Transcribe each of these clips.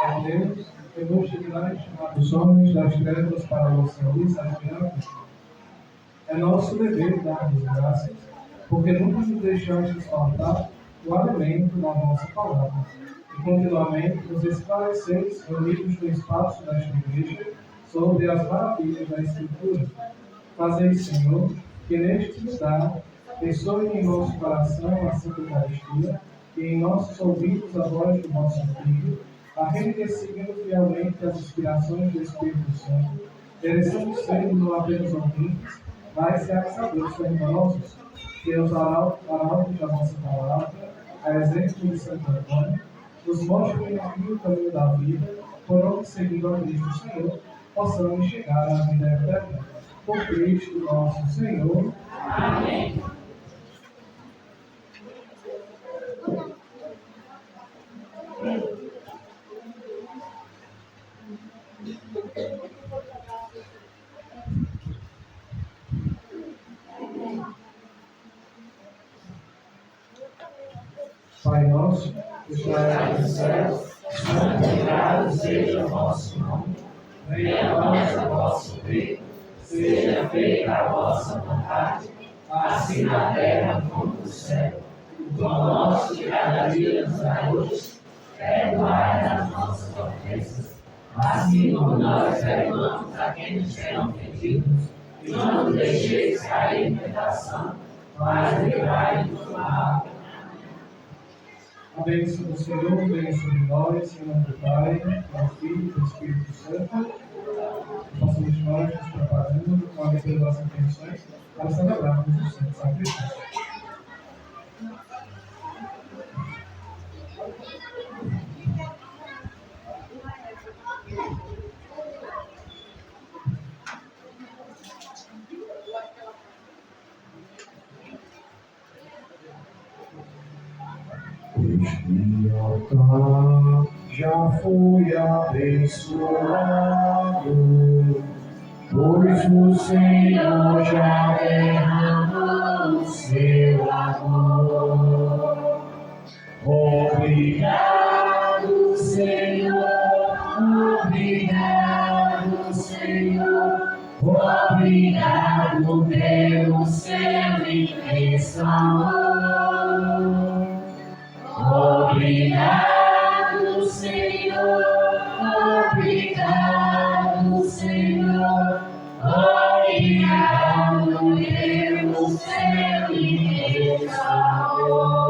Ó Deus, eu vou chegar e chamar os homens das trevas para a vossa luz admirada. É nosso dever dar-vos graças, porque nunca nos deixastes faltar o alimento da vossa palavra, e continuamente nos esclareceis, reunidos no espaço desta igreja, sobre as maravilhas da Escritura. Fazei, Senhor, que neste lugar ressoe em nosso coração a Santa Eucaristia e em nossos ouvidos a voz do vosso Filho, a fim de que, seguindo fielmente as inspirações do Espírito Santo, mereçamos ser não apenas ouvintes, mas realizadores fervorosos, que os arautos da vossa palavra, a exemplo de Santo Antônio, nos mostrem aqui o caminho da vida, por onde, seguindo a Cristo Senhor, possamos chegar à vida eterna. Por Cristo nosso Senhor. Amém. Pai nosso, que estás nos céus, santificado seja o vosso nome. Venha a nós o vosso reino. Seja feita a vossa vontade, assim na terra como no céu. O pão nosso de cada dia nos dai hoje. Perdoai as nossas ofensas, assim como nós perdoamos a quem nos tem ofendido. E não nos deixeis cair em tentação, mas livrai-nos do mal. A bênção do Senhor venha sobre nós, em nome do Pai, do Filho e do Espírito Santo. Possamos nós nos preparando com a leitura das intenções para celebrarmos o Santo Sacrifício. Este altar já foi abençoado, pois o Senhor já derramou o seu amor. Obrigado, Senhor, obrigado, Senhor, obrigado pelo seu imenso amor. Obrigado, Senhor, obrigado, Senhor, obrigado pelo seu imenso amor.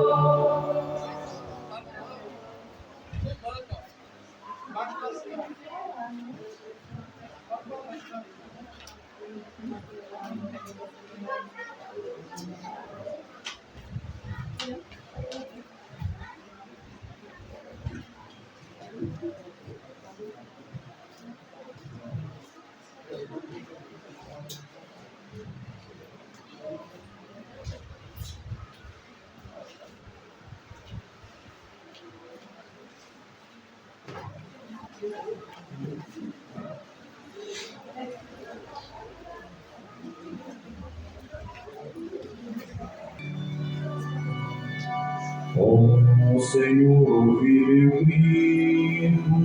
Ó Senhor, ouvi meu grito,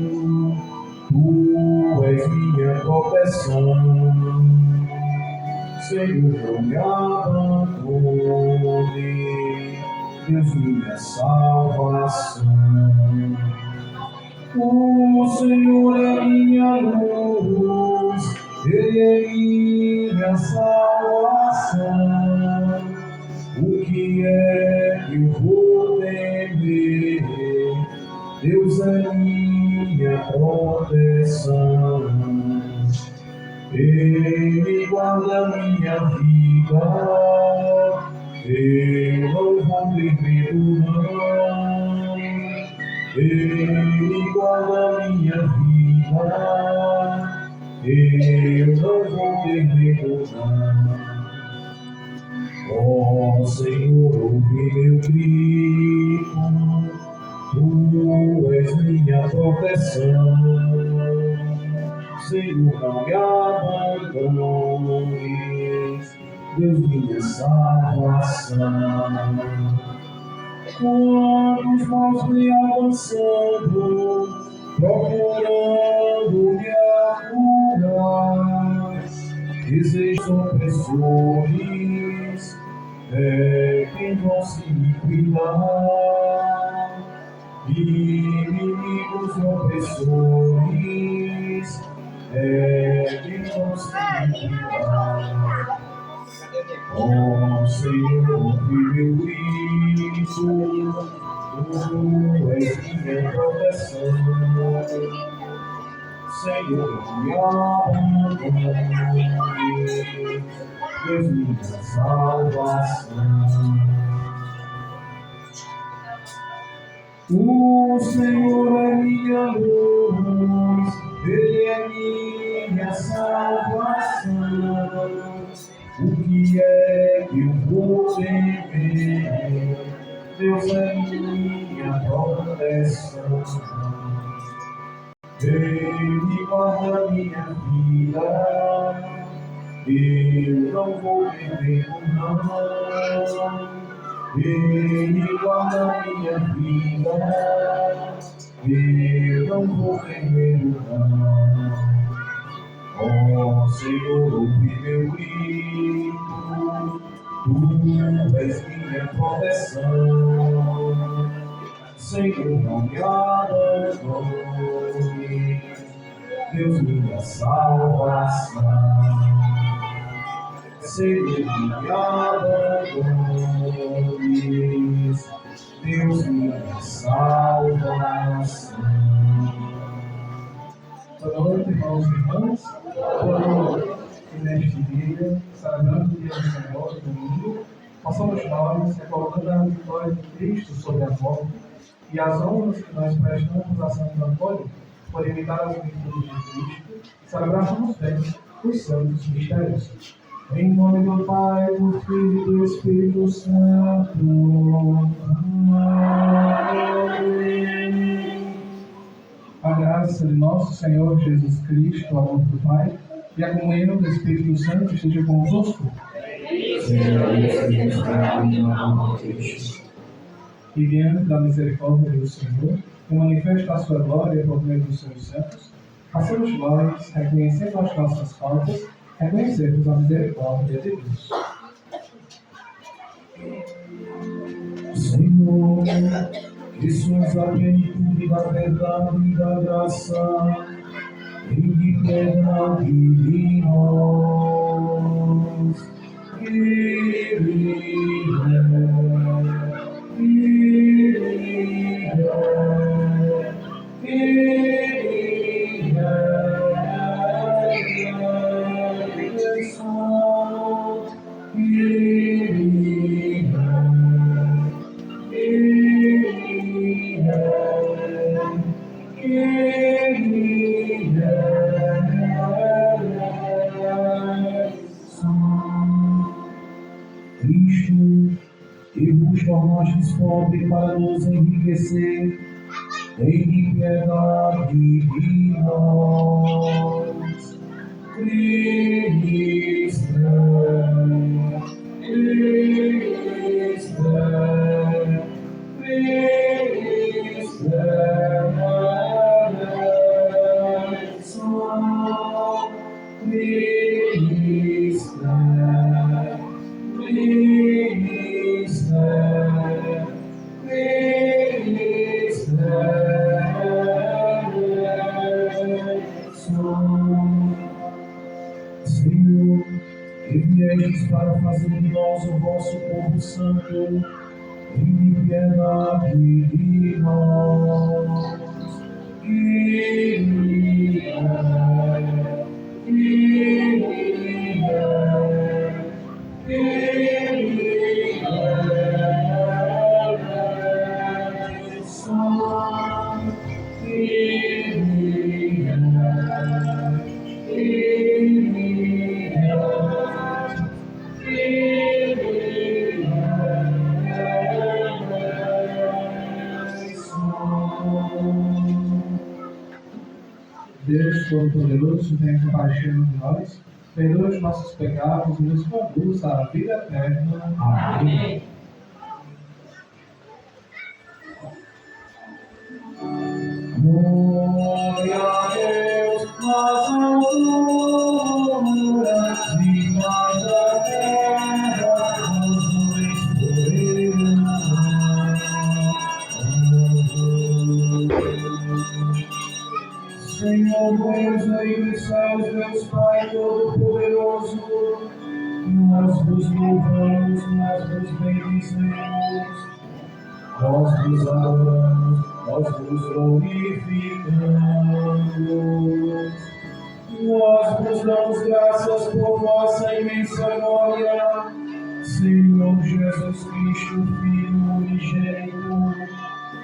Tu és minha proteção. Senhor, não me abandone, Deus, minha salvação. O Senhor é minha luz, Ele é minha salvação. O que é que eu vou temer? Deus é minha proteção. Ele guarda minha vida, eu não vou ter medo não. Ele guarda minha vida, eu não vou ter medo não. Ó Senhor, ouve meu grito, Tu és minha proteção. Senhor, não me abandones, Deus, minha salvação. quando os maus vêm avançando, procurando me apurar, desejos opressores é quem vão se liquidar, inimigos opressores é quem vão se liquidar. Ó Senhor, ouve meu grito, Tu és minha proteção. Senhor, me abandone, Deus minha salvação. O Senhor é minha luz, Ele é minha salvação. O que é que eu vou temer? Deus é minha proteção. Ele guarda minha vida, eu não vou temer, não. Ele guarda minha vida, eu não vou temer, não. Ó Senhor, ouve meu grito, Tu és minha proteção. Senhor, não me abandone, Deus, minha salvação. Senhor, não me abandones, Deus, minha salvação. Boa noite, irmãos e irmãs. Boa noite. E neste dia, celebrando o dia do Senhor, domingo, possamos nós, recordando a vitória de Cristo sobre a morte e as honras que nós prestamos a Santo Antônio por imitar as virtudes de Cristo, celebrarmos bem os santos mistérios. Em nome do Pai, do Filho e do Espírito Santo. Amém. A graça de nosso Senhor Jesus Cristo, o amor do Pai e a comunhão do Espírito Santo esteja convosco. E diante da misericórdia do Senhor, que manifesta a sua glória por meio dos seus santos, façamos nós, reconhecendo as nossas faltas, reconhecermos a misericórdia de Deus. Senhor, que sois a plenitude da verdade e da graça, tem piedade de nós. Cristo, que vos tornastes pobre para nos enriquecer, tem piedade de nós. Cristo, Senhor, que viestes para fazer de nós o vosso povo santo, tem piedade de nós. Deus Todo-Poderoso, tenha compaixão de nós, perdoa os nossos pecados e nos conduz à vida eterna. Amém. Deus, Pai Todo-Poderoso, nós vos louvamos, nós vos bendizemos, nós vos adoramos, nós vos glorificamos. Nós vos damos graças por vossa imensa glória, Senhor Jesus Cristo, Filho unigênito,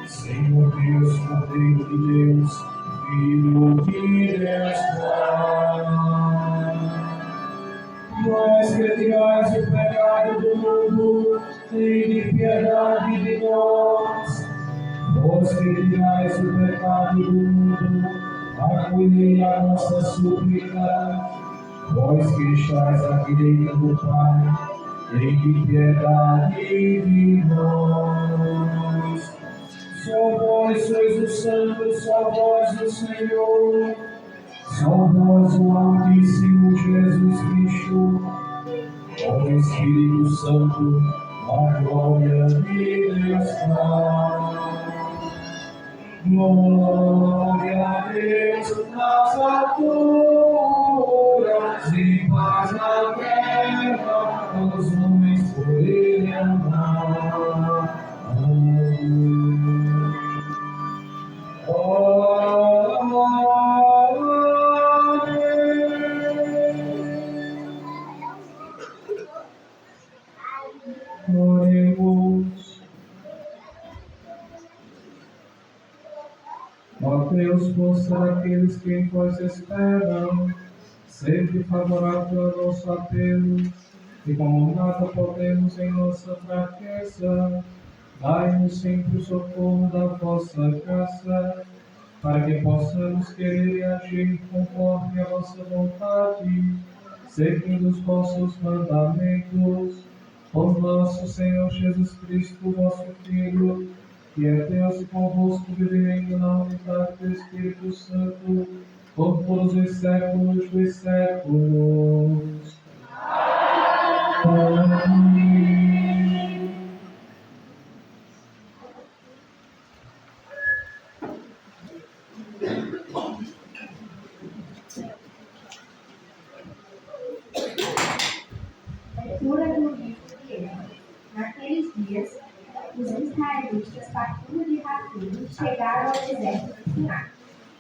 Senhor Deus, Cordeiro de Deus, Filho de Deus Pai. Vós que tirais o pecado do mundo, tende piedade de nós. Vós que tirais o pecado do mundo, acolhei a nossa súplica. Vós que estáis à direita do Pai, tende piedade de nós. Só vós sois o Santo, só vós o Senhor, só vós o Altíssimo Jesus Cristo, ó Espírito Santo, a glória de Deus Pai. Glória a Deus nas alturas e paz na terra, os homens por Ele amados. Oremos. Ó Deus, por ser aqueles que em vós esperam, sempre favorável ao nosso apelo, e como nada podemos em nossa fraqueza, dai-nos sempre o socorro da vossa graça, para que possamos querer e agir conforme a vossa vontade, seguindo os vossos mandamentos, por nosso Senhor Jesus Cristo, vosso Filho, que é Deus e convosco vivendo na unidade do Espírito Santo, por todos os séculos dos séculos. Amém. Leitura do livro de Êxodo. Naqueles dias, os israelitas, partindo de Ratim, chegaram ao deserto de Sinai,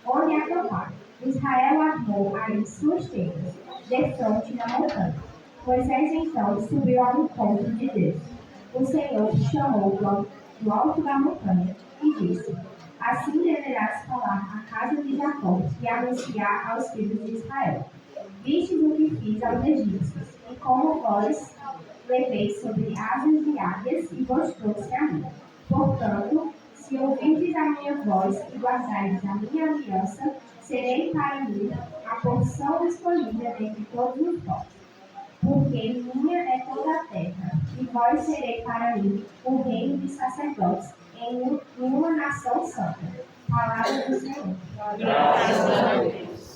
onde acamparam. Israel armou aí suas tendas, defronte da montanha. Moisés então subiu ao encontro de Deus. O Senhor te chamou do alto da montanha e disse: assim deverás falar à casa de Jacó e anunciar aos filhos de Israel: vistes o que fiz aos egípcios, e como vós levei sobre asas de águias e vos trouxe a mim. Portanto, se ouvirdes a minha voz e guardardes a minha aliança, serei para mim a porção escolhida dentre todos os povos. Porque minha é toda a terra, e vós serei para mim um reino de sacerdotes em uma nação santa. Palavra do Senhor. Graças a Deus.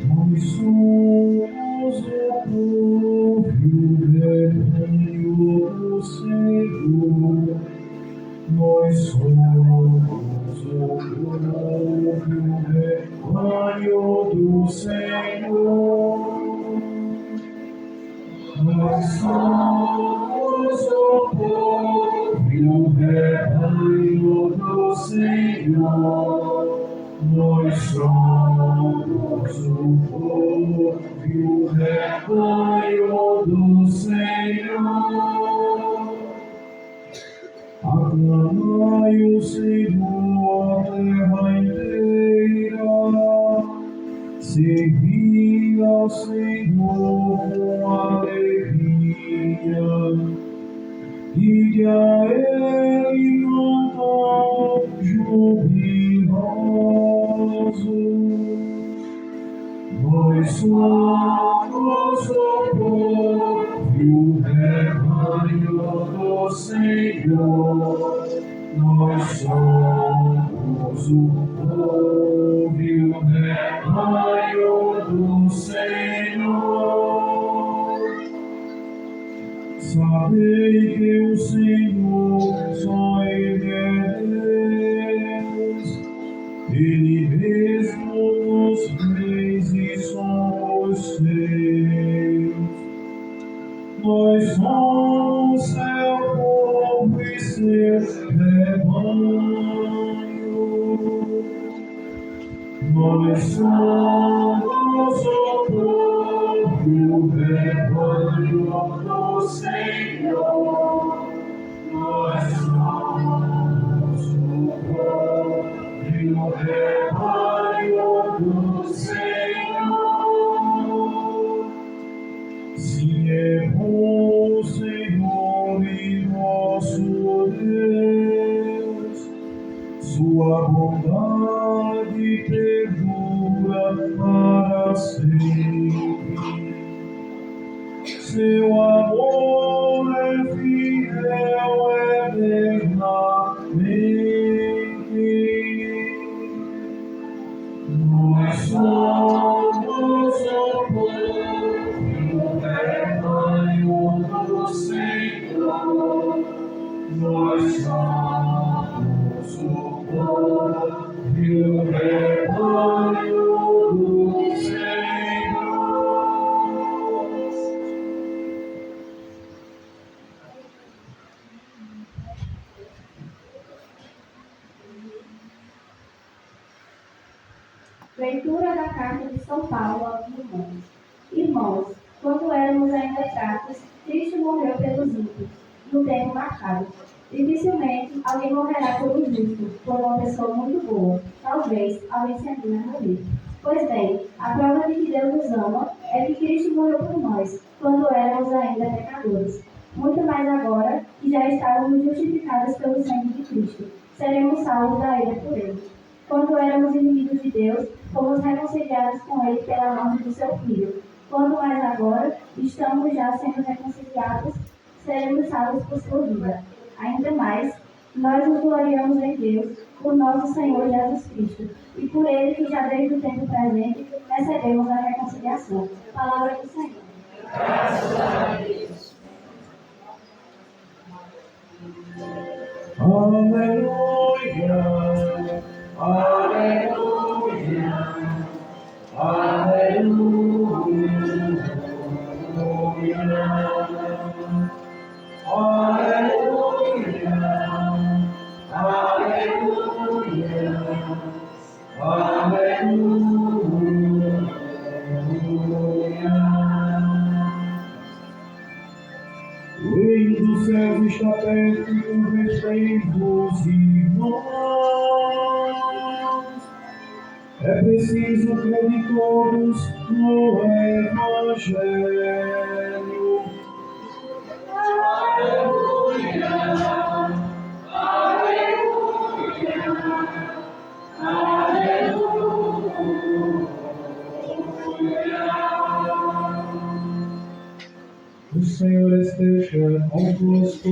Nós somos o povo rebanho do Senhor. Nós somos o povo rebanho do Senhor. Nós somos o povo rebanho do Senhor. Nós somos o povo rebanho do Senhor. Aclamai o Senhor, a terra inteira. Servi ao Senhor com alegria. E a Ele cantam jubiloso. Nós somos o povo rebanho do Senhor. Nós somos o povo rebanho do Senhor. Sabei que o Senhor só Ele é Deus, Ele mesmo nos fez e somos seus. Nós somos seu povo e seu rebanho. Nós somos o povo, o rebanho do Senhor. Nós somos o povo e o rebanho do Senhor. Sim, é bom o Senhor e nosso Deus, sua bondade perdura para sempre. Seu amor é fiel eternamente. Nós somos o povo, o rebanho do Senhor. Nós somos o povo e o rebanho do Senhor. Leitura da Carta de São Paulo aos Irmãos. Irmãos, quando éramos ainda fracos, Cristo morreu pelos ímpios, no tempo marcado. Dificilmente alguém morrerá pelo justo, por uma pessoa muito boa. Talvez alguém se anime a morrer. Pois bem, a prova de que Deus nos ama é que Cristo morreu por nós, quando éramos ainda pecadores. Muito mais agora, que já estávamos justificados pelo sangue de Cristo, seremos salvos da ira por ele. Quando éramos inimigos de Deus, fomos reconciliados com Ele pela morte do Seu Filho. Quando mais agora, estamos já sendo reconciliados, seremos salvos por Sua vida. Ainda mais, nós nos gloriamos em Deus, por nosso Senhor Jesus Cristo, e por Ele que já desde o tempo presente recebemos a reconciliação. Palavra do Senhor. Graças a Deus. Aleluia, aleluia, aleluia, aleluia, aleluia. O reino dos céus está perto e convertei-vos, irmãos. É preciso crer em todos no Evangelho. Aleluia, aleluia, aleluia. O Senhor esteja convosco.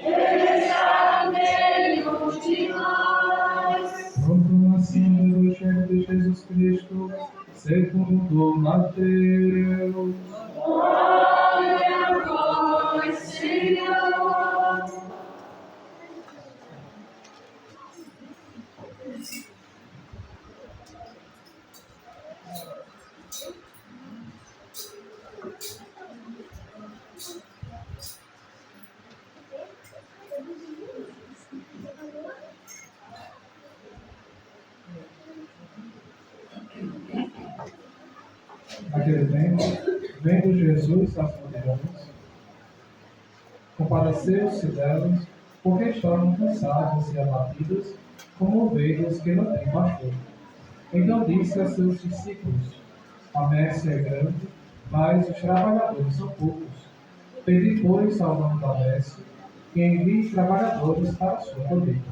Ele está no meio de nós. Proclamação do Evangelho de Jesus Cristo, segundo Mateus. Glória a vós, Senhor. Naquele tempo, vendo Jesus as multidões, compadeceu-se delas, porque estavam cansadas e abatidas, como ovelhas que não têm pastor. Então disse a seus discípulos: a messe é grande, mas os trabalhadores são poucos. Pedi, pois, ao dono da messe que envie trabalhadores para a sua colheita.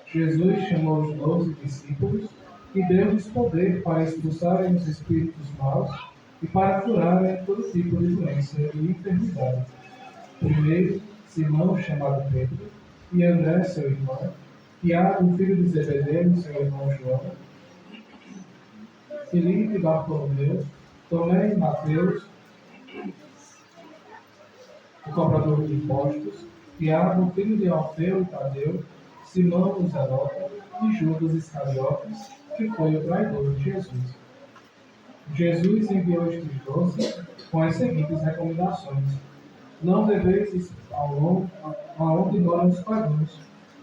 Jesus chamou os 12 discípulos e deu-lhes poder para expulsarem os espíritos maus e para curarem todo tipo de doença e enfermidade. Primeiro, Simão, chamado Pedro, e André, seu irmão, Tiago, filho de Zebedeu, seu irmão João, Filipe, Bartolomeu, Tomé e Mateus, o cobrador de impostos, Tiago, filho de Alfeu e Tadeu, Simão o Zelota e Judas Iscariotes, que foi o traidor de Jesus. Jesus enviou estes 12 com as seguintes recomendações: não deveis ir aonde moram os pagãos,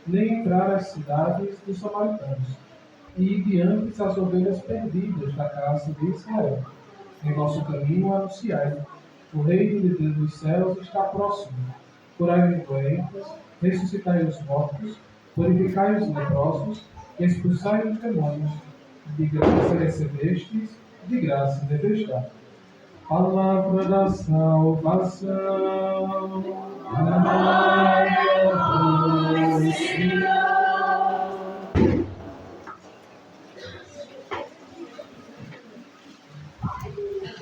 nem entrar às cidades dos samaritanos, e diante as ovelhas perdidas da casa de Israel. Em vosso caminho anunciai: o reino de Deus dos céus está próximo. Curai os doentes, ressuscitai os mortos, purificai os leprosos, e expulsai os demônios. De graça recebestes, de graça deveis dar. Palavra da salvação. Glória a vós, Senhor.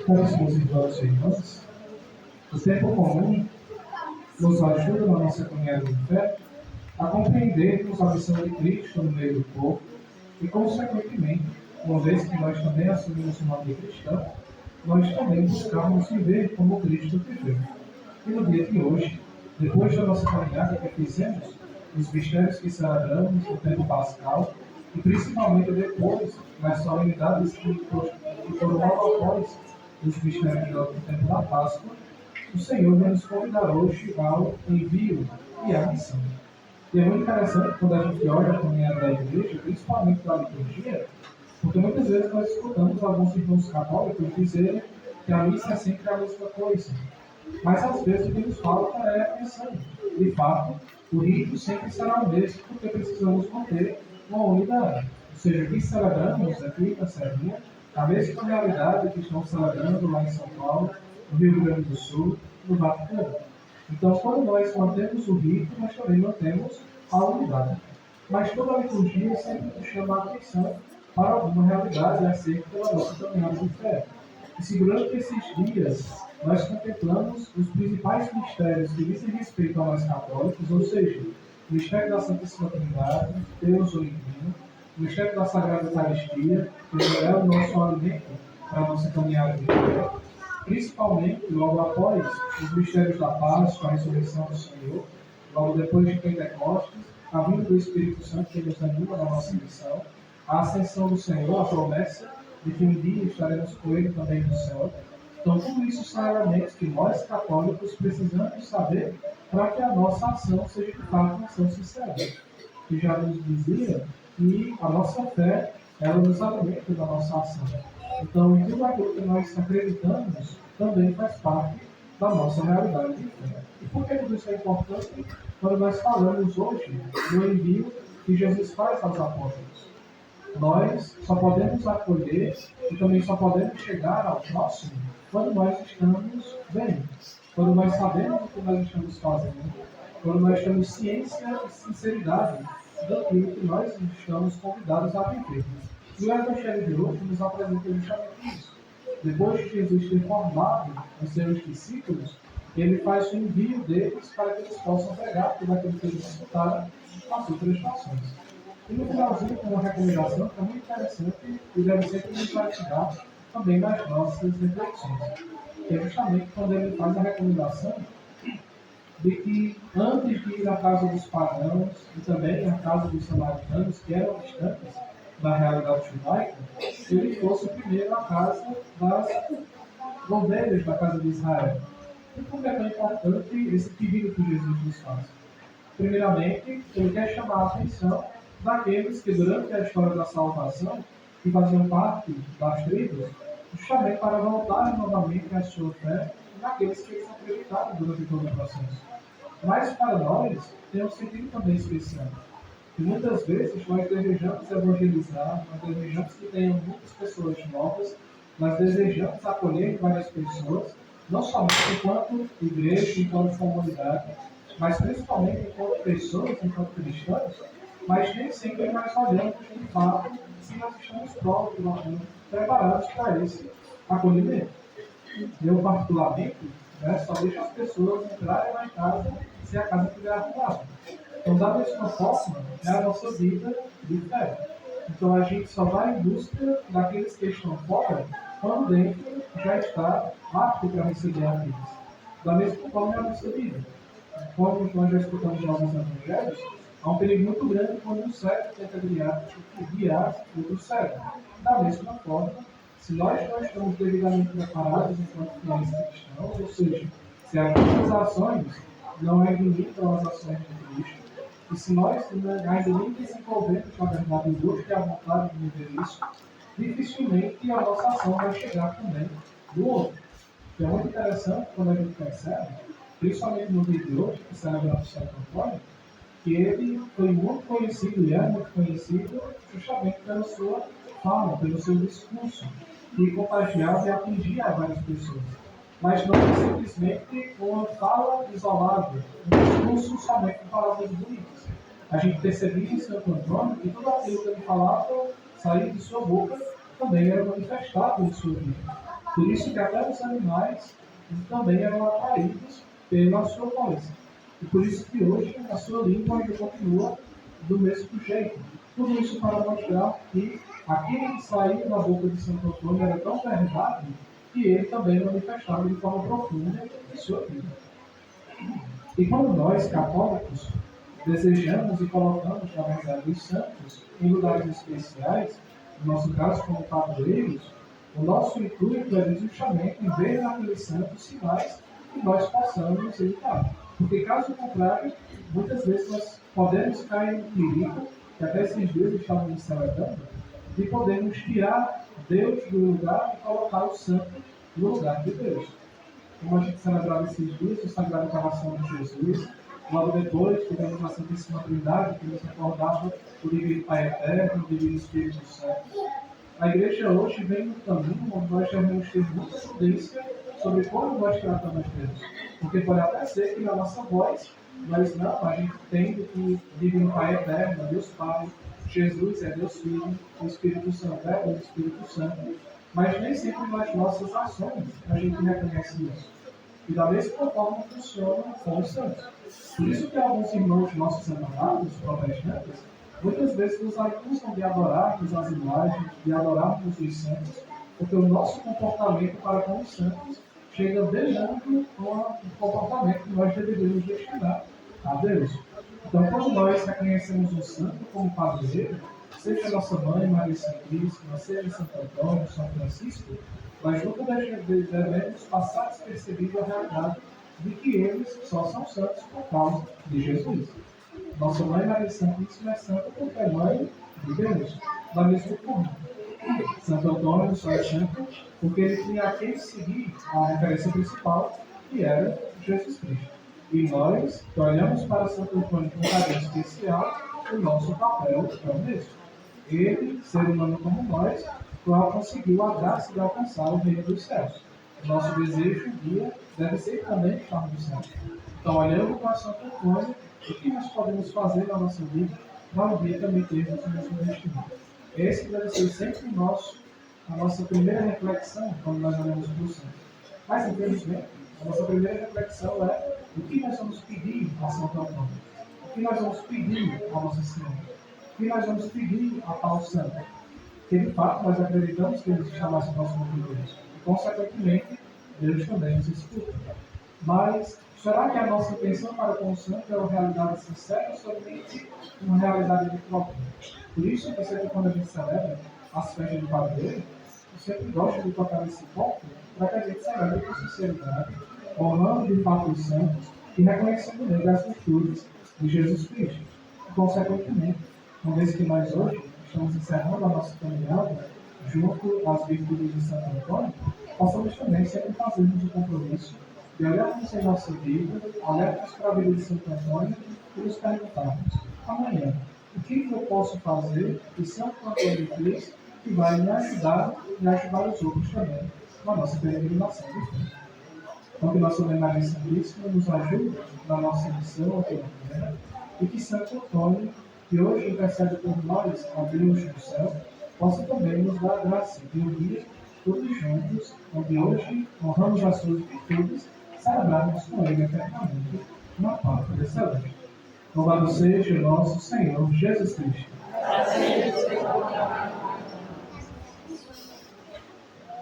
Caríssimos irmãos e irmãs, o tempo comum nos ajuda na nossa caminhada de fé a compreendermos a missão de Cristo no meio do povo e, consequentemente, uma vez que nós também assumimos o nome de cristão, nós também buscamos viver como Cristo viveu. E no dia de hoje, depois da nossa caminhada que fizemos, os mistérios que celebramos no tempo pascal, e principalmente depois nas solenidades que foram logo após os mistérios do tempo da Páscoa, o Senhor vai nos convidar hoje ao envio e à missão. E é muito interessante quando a gente olha a caminhada da igreja, principalmente da liturgia, porque muitas vezes nós escutamos alguns irmãos católicos dizerem que a missa é sempre a mesma coisa. Mas às vezes o que nos falta é a missão. De fato, o rito sempre será o mesmo, porque precisamos manter uma unidade. Ou seja, o que celebramos aqui na Serrinha, a mesma realidade que estão celebrando lá em São Paulo, no Rio Grande do Sul, no Vaticano. Então, quando nós mantemos o rito, nós também mantemos a unidade. Mas toda a liturgia sempre nos chama a atenção para alguma realidade acerca da nossa caminhada de fé. E se durante esses dias nós contemplamos os principais mistérios que dizem respeito a nós católicos, ou seja, o mistério da Santíssima Trindade, Deus Olímpio, o mistério da Sagrada Eucaristia, que é o nosso alimento para a nossa caminhada de fé, principalmente logo após os mistérios da Páscoa, a ressurreição do Senhor, logo depois de Pentecostes, a vinda do Espírito Santo que nos anima na nossa missão, a ascensão do Senhor, a promessa de que um dia estaremos com Ele também no céu. Então, tudo isso são elementos que nós, católicos, precisamos saber para que a nossa ação seja, de fato, uma ação sincera. Que já nos dizia que a nossa fé, ela nos alimenta da nossa ação. Então, tudo aquilo que nós acreditamos também faz parte da nossa realidade de fé. E por que tudo isso é importante? Quando nós falamos hoje do envio que Jesus faz aos apóstolos. Nós só podemos acolher e também só podemos chegar ao próximo quando nós estamos bem, quando nós sabemos o que nós estamos fazendo, quando nós temos ciência e sinceridade daquilo que nós estamos convidados a viver. E o Evangelho de hoje nos apresenta justamente isso. Depois de Jesus ter formado os seus discípulos, ele faz o envio deles para que eles possam pregar tudo aquilo que eles escutaram nas outras nações. E no finalzinho tem uma recomendação que é muito interessante e deve sempre nos ajudar também nas nossas reflexões. Que é justamente quando ele faz a recomendação de que antes de ir à casa dos pagãos e também à casa dos samaritanos, que eram distantes da realidade judaica, ele fosse primeiro à casa das ovelhas da casa de Israel. E por que é tão importante esse pedido que Jesus nos faz? Primeiramente, ele quer chamar a atenção daqueles que durante a história da salvação, que faziam parte das tribos, justamente para voltarem novamente à sua fé naqueles que eles acreditaram durante todo o processo. Mas para nós, tem um sentido também especial. E muitas vezes nós desejamos evangelizar, nós desejamos que tenham muitas pessoas novas, nós desejamos acolher várias pessoas, não somente enquanto igreja, enquanto comunidade, mas principalmente enquanto pessoas, enquanto cristãos, mas nem sempre nós olhamos de fato se nós estamos prontos, preparados para esse acolhimento. Eu, particularmente, só deixo as pessoas entrarem na casa se a casa estiver arrumada. Então, da mesma forma, é a nossa vida de fé. Então, a gente só vai em busca daqueles que estão fora, quando dentro já está apto para receber aqueles. da mesma forma é a nossa vida. Como nós já escutamos em alguns evangelhos, há um perigo muito grande quando um cego tenta guiar outro cego. Da mesma forma, se nós não estamos devidamente preparados enquanto fiéis cristãos, ou seja, se as nossas ações não limitam as ações de Cristo, e se nós ainda nem desenvolvemos, na verdade, o gosto e a vontade de viver isso, dificilmente a nossa ação vai chegar também do outro. E é muito interessante quando a gente percebe, principalmente no dia de hoje, que celebramos Santo Antônio, que ele foi muito conhecido e é muito conhecido justamente pela sua fala, pelo seu discurso, que contagiava e atingia várias pessoas. Mas não é simplesmente uma fala isolada, um discurso somente com palavras bonitas. A gente percebia em Santo Antônio que tudo aquilo que ele falava, sair de sua boca, também era manifestado em sua vida. Por isso que até os animais também eram atraídos pela sua voz. E por isso que hoje a sua língua ainda continua do mesmo jeito. Tudo isso para mostrar que aquilo que saiu da boca de Santo Antônio era tão verdade que ele também manifestava de forma profunda em sua vida. E quando nós, católicos, desejamos e colocamos, na verdade, os santos em lugares especiais, no nosso caso, como padroeiros, o nosso intuito é justamente ver naqueles santos sinais que nós possamos evitar. Porque, caso contrário, muitas vezes nós podemos cair no perigo, que até esses dias estávamos celebrando, de podermos tirar Deus do lugar e colocar o santo no lugar de Deus. Como a gente celebrava esses dias, o Sagrado Coração de Jesus, logo depois tivemos a Santíssima Trindade, que nos recordava o Divino Pai Eterno, o Divino Espírito Santo. A igreja hoje vem no caminho onde nós devemos ter muita prudência sobre como nós tratamos Deus. Porque pode até ser que na nossa voz, mas não, a gente entende que Divino Pai Eterno, Deus Pai, Jesus é Deus Filho, o Espírito Santo é Deus Espírito Santo, mas nem sempre nas nossas ações a gente reconhece isso. E da mesma forma funciona com os santos. Por isso que alguns irmãos nossos amados, protestantes, muitas vezes nos acusam de adorarmos as imagens, de adorarmos os santos, porque o nosso comportamento para com os santos chega delante com o comportamento que nós deveríamos destinar a Deus. Então, quando nós reconhecemos o santo como padroeiro, seja nossa mãe, Maria Santíssima, seja Santo Antônio, São Francisco, nós nunca devemos passar despercebido a realidade de que eles só são santos por causa de Jesus. Nossa mãe Maria Santíssima é santa porque é mãe de Deus, da mesma forma. Santo Antônio só é santo porque ele tinha a quem seguir a referência principal, que era Jesus Cristo. E nós, que olhamos para Santo Antônio com carinho especial, o nosso papel é o mesmo. Ele, ser humano como nós, qual conseguiu a graça de alcançar o reino dos céus. Nosso desejo, um dia, deve ser também estar no céu. Então, olhando para Santo Antônio, o que nós podemos fazer na nossa vida para um dia também termos o mesmo destino? Esse deve ser sempre a nossa primeira reflexão quando nós olhamos para o céu. Mas, infelizmente, a nossa primeira reflexão é o que nós vamos pedir a Santo Antônio, o que nós vamos pedir a Nossa Senhora, o que nós vamos pedir a tal santo. Que, de fato, nós acreditamos que ele está mais próximo de Deus. E, consequentemente, Deus também nos escuta. Mas, será que a nossa intenção para com o santo é uma realidade sincera ou somente uma realidade de própria? Por isso, que sempre quando a gente celebra as festas de padroeiro, eu sempre gosto de tocar nesse ponto para que a gente celebre com sinceridade, honrando de fato os santos e reconhecendo nele as virtudes de Jesus Cristo. E, consequentemente, uma vez que nós hoje estamos encerrando a nossa caminhada junto às virtudes de Santo Antônio, possamos também sempre fazermos o compromisso de olharmos em nossa vida, olharmos para a vida de Santo Antônio e nos perguntarmos: amanhã, o que eu posso fazer que Santo Antônio fez que vai me ajudar e ajudar os outros também na nossa peregrinação de fé? Então, que nossa Mãe Maria Santíssima nos ajude na nossa missão aqui na Terra e que Santo Antônio, que hoje intercede por nós a Deus do céu, possa também nos dar a graça de um dia, todos juntos, onde hoje honramos as suas virtudes, celebrarmos com Ele eternamente na pátria celeste. Louvado seja o nosso Senhor Jesus Cristo.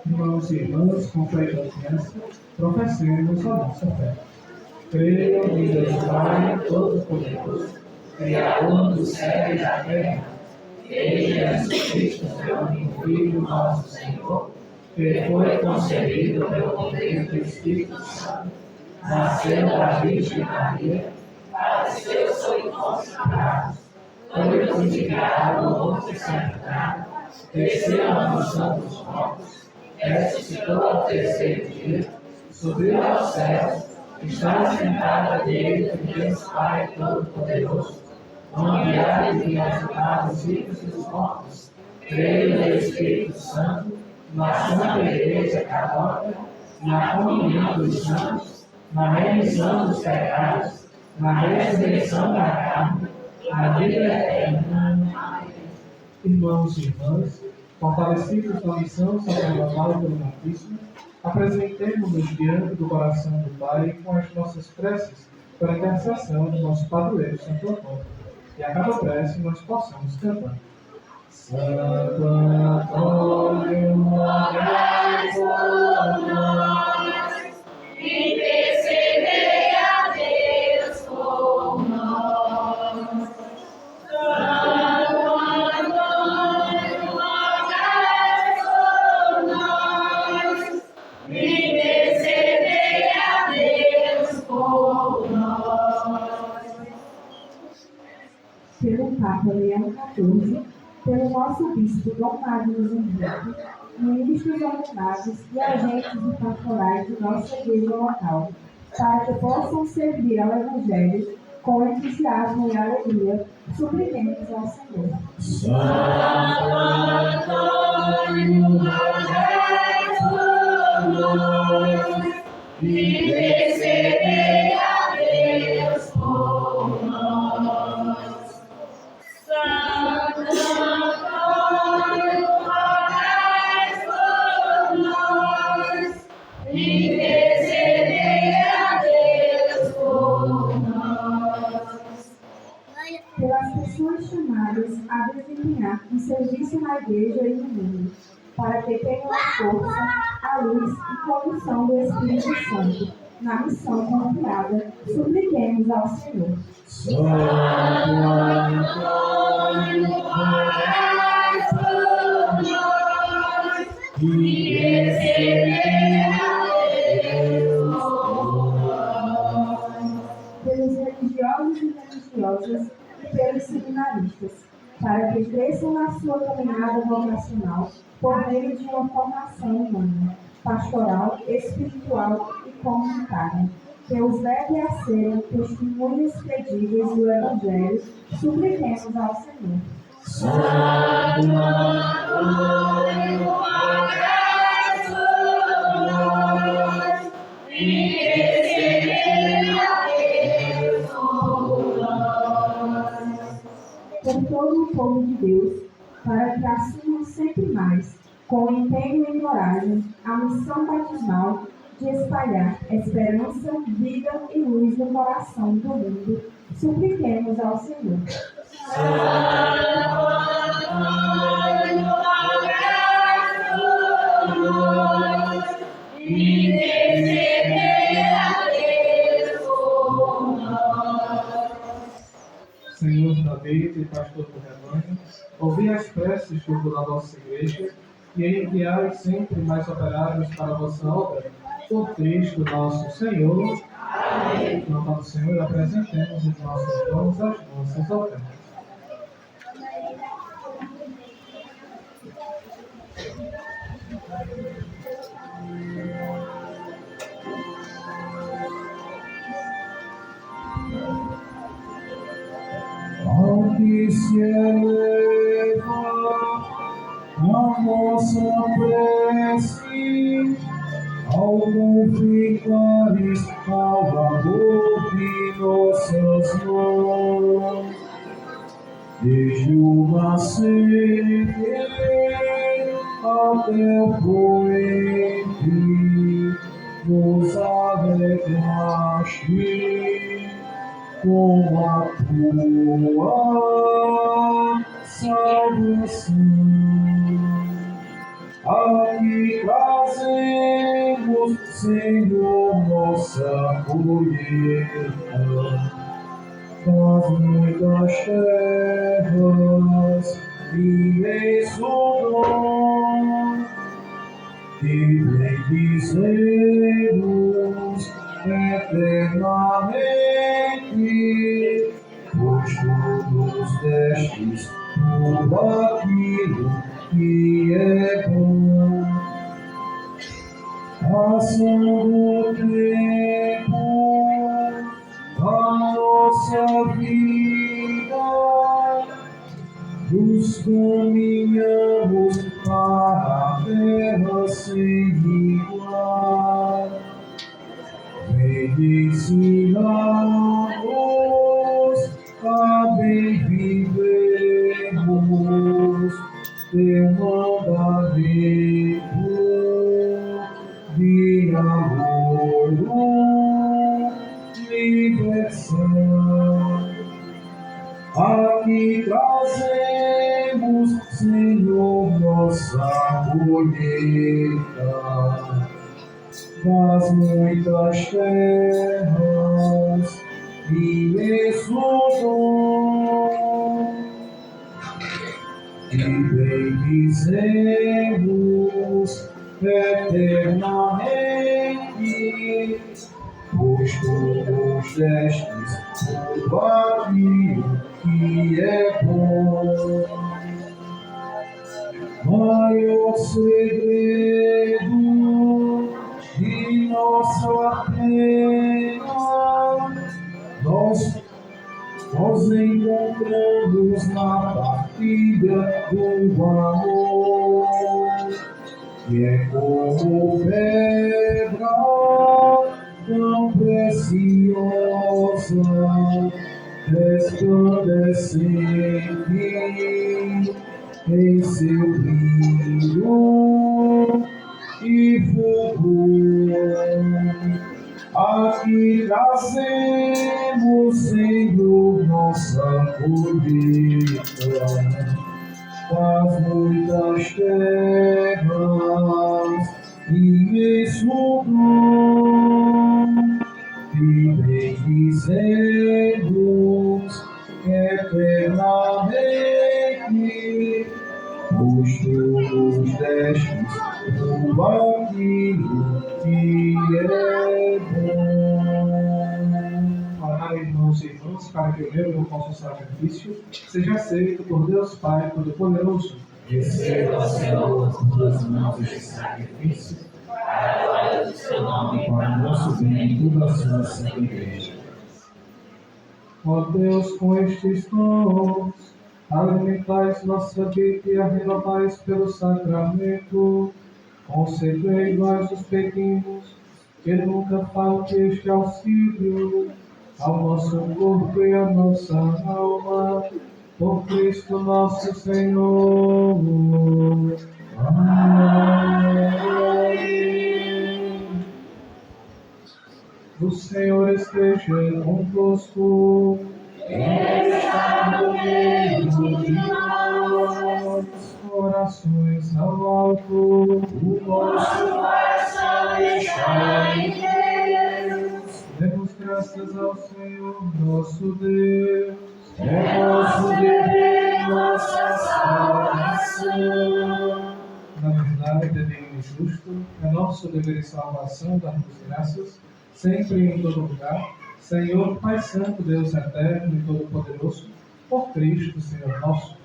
Irmãos e irmãs, com fé e confiança, professemos a nossa fé. Creio em Deus Pai Todo-Poderoso, Criador dos céus e da terra, e Jesus Cristo, seu único Filho, nosso Senhor, que foi concebido pelo poder do Espírito Santo, nasceu da Virgem Maria, padeceu sob nossos pecados, foi crucificado, morto e sepultado, desceu à mansão dos mortos, ressuscitou ao terceiro dia, subiu aos céus, está sentado à direita de Deus Pai Todo-Poderoso, onde há de julgar os vivos e os mortos. Creio no Espírito Santo, na Santa Igreja Católica, na comunhão dos santos, na remissão dos pecados, na ressurreição da carne, na vida eterna. Irmãos e irmãs, fortalecidos na missão sacerdotal pelo batismo, apresentemos-nos diante do coração do Pai com as nossas preces pela intercessão do nosso padroeiro Santo Antônio. E a cada prece nós possamos cantar. Santo Antônio, rogai por nós, intercedei a Deus por nós. Santo Antônio, rogai por nós, intercedei a Deus por nós. Pelo Papa Leão XIV, pelo nosso Bispo Dom Magnus Henrique, ministros ordenados e agentes e pastorais de nossa igreja local, para que possam servir ao Evangelho com entusiasmo e alegria, supliquemos ao Senhor. Santo Antônio, rogai por nós, Intercedei a Deus por nós. Santo Antônio, rogai por nós. Intercedei a Deus por nós. Pelas pessoas chamadas a desempenhar um serviço na igreja e no mundo, para que tenham a força, a luz e condução do Espírito Santo na missão confiada, supliquemos ao Senhor. Santo Antônio, rogai por nós, intercedei a Deus por nós. Pelos religiosos e religiosas e pelos seminaristas, para que cresçam na sua caminhada vocacional por meio de uma formação humana, pastoral, espiritual e comunitária, que os leve a serem testemunhas credíveis do Evangelho, supliquemos ao Senhor. Santo Antônio, rogai por nós, Intercedei a Deus por nós. Por todo o povo de Deus, para que assumam sempre mais, com empenho e coragem, a missão batismal de espalhar esperança, vida e luz no coração do mundo, supliquemos ao Senhor. Santo Antônio, rogai por nós. Intercedei a Deus por nós. Senhor da vida e pastor do rebanho, ouvi as preces da vossa igreja e enviai sempre mais operários para a vossa obra, por Cristo nosso Senhor. Amém. Em nome do Senhor, apresentemos os nossos dons, as nossas ofertas. ao que se eleva a nossa prece, ao confiares ao valor de nossas mãos, desde o nascer até o poente, nos alegraste com a tua salvação. Aqui trazemos, Senhor, nossa colheita das muitas terras imenso dom, e bendizemos eternamente, pois todos destes tudo aquilo que é bom. Passando o tempo da nossa vida, nos caminhamos para a terra sem igual. Vem ensinar-nos a bem vivermos teu mandamento de amor universal. Aqui trazemos, Senhor, nossa colheita das muitas terras, imenso dom, e bendizemos eternamente, pois todos destes tudo aquilo que é bom. Maior segredo de nossa pena, nós encontramos na partilha do amor, que é como pedra tão preciosa, resplandecente em seu brilho e fulgor. Aqui trazemos, Senhor, nossa colheita das muitas terras, imenso dom, e bendizemos eternamente, pois todos destes tudo aquilo que é bom. Orai, irmãos e irmãs, para que o meu e o vosso sacrifício seja aceito por Deus Pai Todo-Poderoso. Receba, Senhor, por tuas mãos este sacrifício, para a glória do seu nome, e para o nosso bem e toda a sua santa igreja. Ó Deus, com estes dons, alimentais nossa vida e a renovais pelo sacramento, concedei nós os pequenos, que nunca falte este auxílio ao nosso corpo e à nossa alma, por Cristo nosso Senhor. Amém. O Senhor esteja convosco. Ele está no meio de nós. Orações ao alto. O nosso Coração está em Deus. Demos graças ao Senhor nosso Deus. é nosso dever, nossa salvação. Na verdade, é digno e justo, é nosso dever e salvação darmos graças, sempre e em todo lugar, Senhor, Pai Santo, Deus eterno e todo-poderoso, por Cristo, Senhor nosso,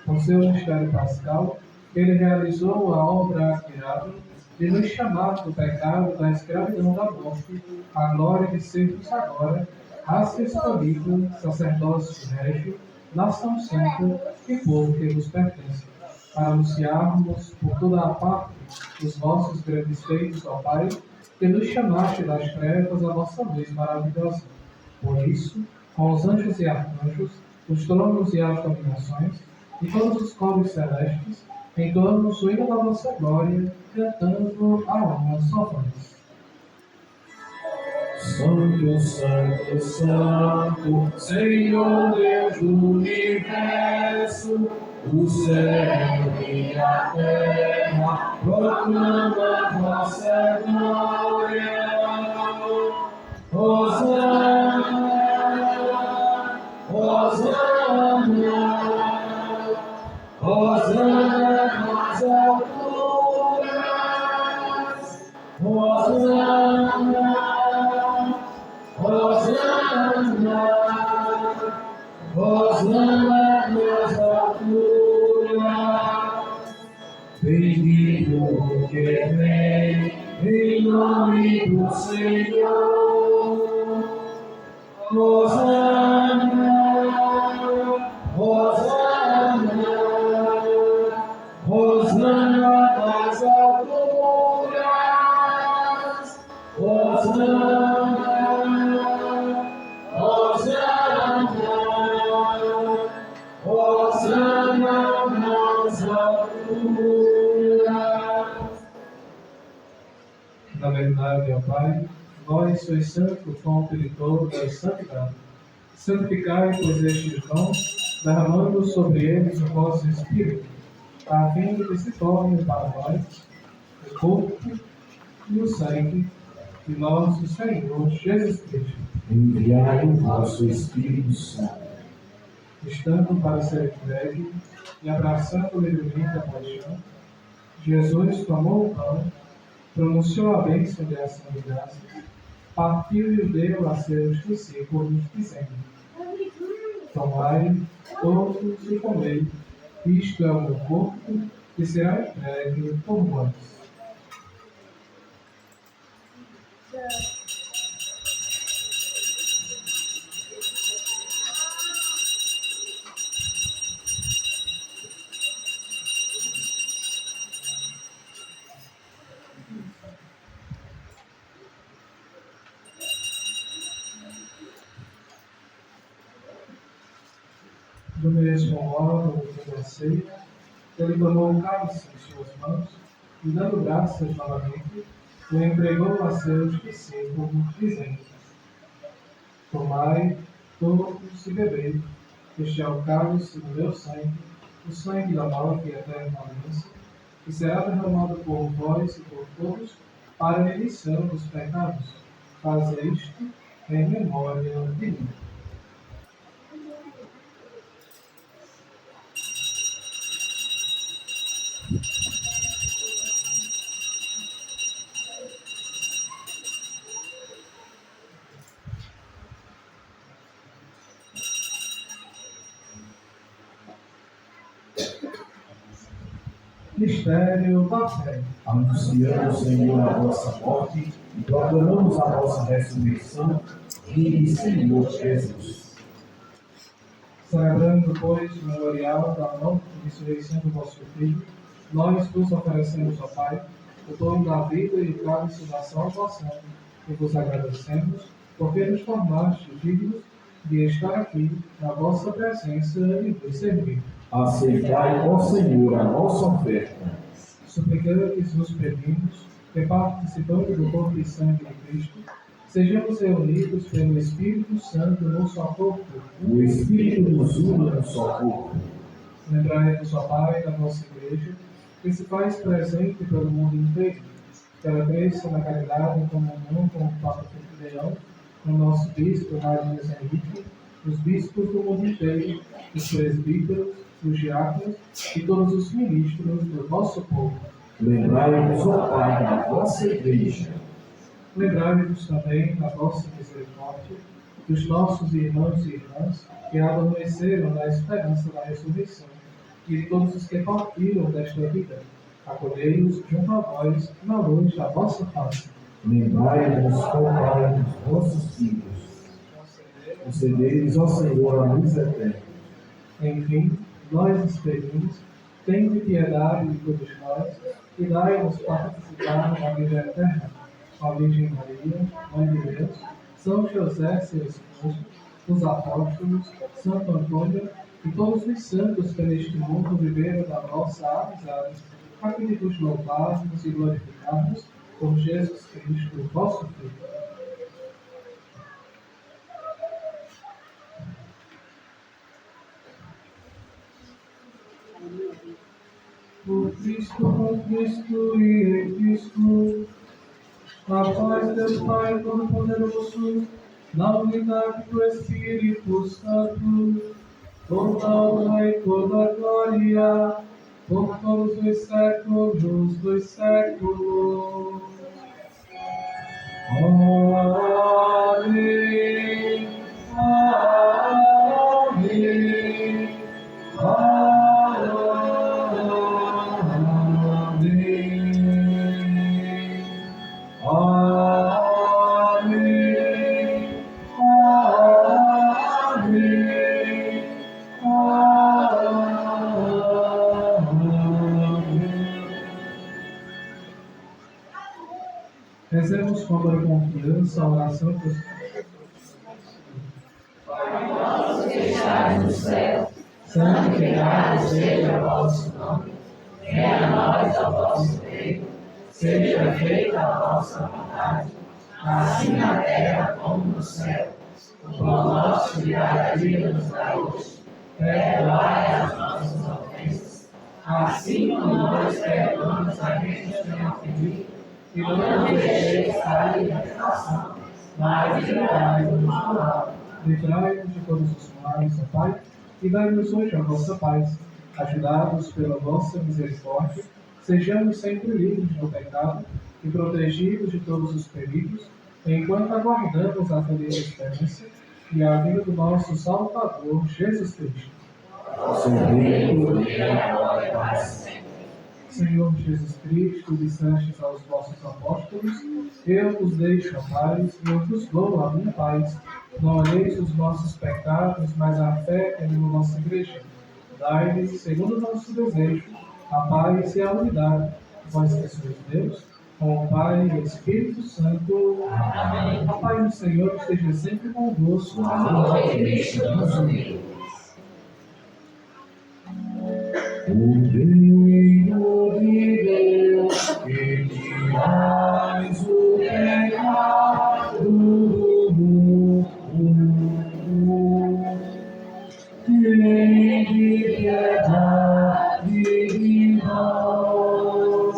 por seu mistério pascal, ele realizou a obra admirável de nos chamar do pecado, da escravidão da morte, à glória de sermos agora raça escolhida, sacerdócio régio, nação santa e povo que vos pertence, para anunciarmos por toda a parte os vossos grandes feitos, ó Pai, que nos chamaste das trevas a vossa luz maravilhosa. Por isso, com os anjos e arcanjos, os tronos e as dominações, e todos os coros celestes, entoamos o hino da vossa glória, cantando a uma só voz. Santo, Santo, Santo, Senhor Deus do universo, universo, o céu e a terra proclamam vossa glória. Hosana, Hosana, Hosana nas alturas, Hosana, Hosana, Hosana nas alturas. Bendito o que vem em nome do Senhor. Hosana, Hosana, Hosana nas alturas. Hosana, Hosana, Hosana nas alturas. Na verdade, ó Pai, vós sois santo, fonte de toda a santidade. Santificai, pois, estes dons, derramando sobre eles o vosso Espírito, a fim de que se tornem para nós o corpo e o sangue de nosso Senhor Jesus Cristo. Enviai o vosso Espírito Santo. Estando para ser entregue e abraçando livremente a paixão, Jesus tomou o pão, pronunciou a bênção de ação de graças, partiu e o deu a seus discípulos, dizendo: Tomai todos e comei, isto é o meu corpo, que será entregue por vós. Do mesmo modo, depois da ceia, ele tomou o cálice em suas mãos e, dando graças novamente, o entregou a seus discípulos, dizendo: Tomai todos e bebei, este é o cálice do meu sangue, o sangue da nova e eterna aliança, que será derramado por vós e por todos para a remissão dos pecados. Faze isto em memória de mim. Mistério da fé. Anunciamos, Senhor, a vossa morte e proclamamos a vossa ressurreição. Vive, Senhor Jesus. Celebrando, pois, o memorial da morte e ressurreição do vosso Filho, nós vos oferecemos, ó Pai, o pão da vida e o cálice da salvação, e vos agradecemos, porque nos tornastes dignos de estar aqui, na vossa presença e vos servir. Aceitai, ó Senhor, a nossa oferta. Suplicamos, nos pedimos, que participando do corpo e sangue de Cristo, sejamos reunidos pelo Espírito Santo no só corpo. O Espírito nos une no só corpo. Lembrai-vos, ó Pai, da vossa Igreja, que se faz presente pelo mundo inteiro, que ela cresça na caridade em comunhão com o Papa Filipe Leão, com o nosso Bispo Mário Henrique, os bispos do mundo inteiro, os presbíteros, os diáconos e todos os ministros do nosso povo. Lembrai-vos, ó Pai, da vossa Igreja. Lembrai-vos também da vossa misericórdia, dos nossos irmãos e irmãs que adormeceram na esperança da ressurreição, e de todos os que partiram desta vida. Acolhei-os junto a vós na luz da vossa face. Lembrai-vos, ó Pai, dos vossos filhos. Concedei-lhes, ó Senhor, a luz eterna. Enfim, nós os pedimos, tende piedade de todos nós e dai-nos participar na vida eterna. A Virgem Maria, Mãe de Deus, São José, seu esposo, os apóstolos, Santo Antônio e todos os santos que neste mundo viveram da nossa amizade, a fim de vos louvarmos e glorificarmos por Jesus Cristo, vosso Filho. Por Cristo, com Cristo e em Cristo, a paz de Deus Pai Todo-Poderoso, na unidade do Espírito Santo, toda honra e toda glória, por todos os séculos dos séculos. Amém. Amém. Rezemos com amor e confiança a oração que Nosso que estás no céu, santificado seja o vosso nome. Venha a nós o vosso reino. Seja feita a vossa vontade, assim na terra como no céu. O pão nosso de cada dia nos dá hoje. Perdoai as nossas ofensas, assim como nós perdoamos a quem nos tem ofendido. E não nos deixeis cair na tentação, mas livrai-nos do mal. livrai-nos de todos os males, ó Pai, e dai-nos hoje a vossa paz. Ajudados pela vossa misericórdia, sejamos sempre livres do pecado e protegidos de todos os perigos, enquanto aguardamos a feliz esperança e a vinda do nosso Salvador, Jesus Cristo. Senhor Jesus Cristo, dissestes aos vossos apóstolos, eu vos deixo a paz e eu vos dou a minha paz. Não olheis os nossos pecados, mas a fé em nossa igreja. Dai-lhes, segundo o nosso desejo, a paz e a unidade. Vós que sois Deus, com o Pai e o Espírito Santo. Amém. A paz do Senhor esteja sempre convosco. O reino de Deus, que tirais o pecado do mundo, tende piedade de nós.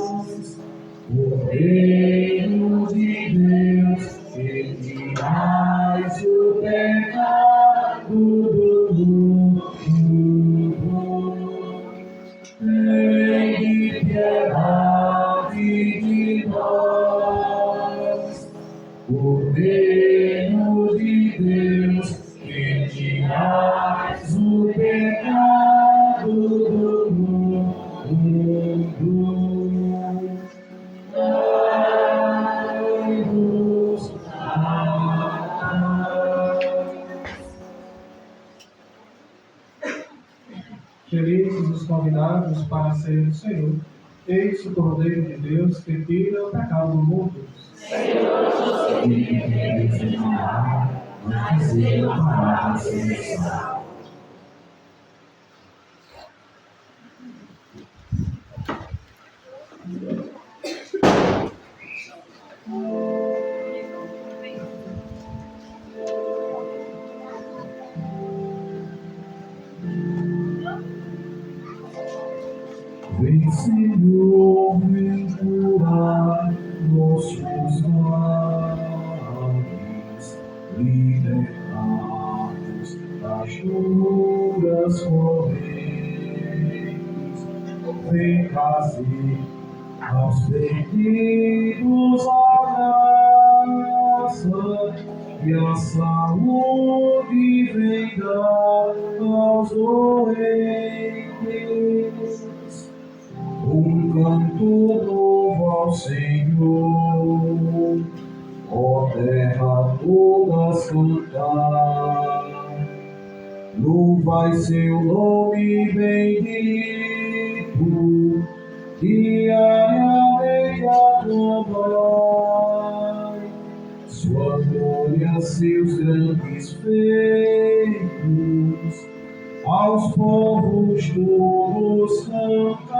O reino de Deus, que tirais o pecado do mundo, tende piedade de nós. O reino de Deus, que tirais o pecado do mundo, dai-nos Felizes os convidados para a ceia do Senhor. Eis o Cordeiro de Deus que tira o pecado do mundo. Vem, Senhor, vem curar nossos males, libertar-nos das duras correntes. Vem trazer aos perdidos a graça e a saúde, vem dar aos doentes. Um canto novo ao Senhor, ó terra todas cantar. Louvai seu nome bendito, diariamente aclamai sua glória, seus grandes feitos, aos povos todos cantar.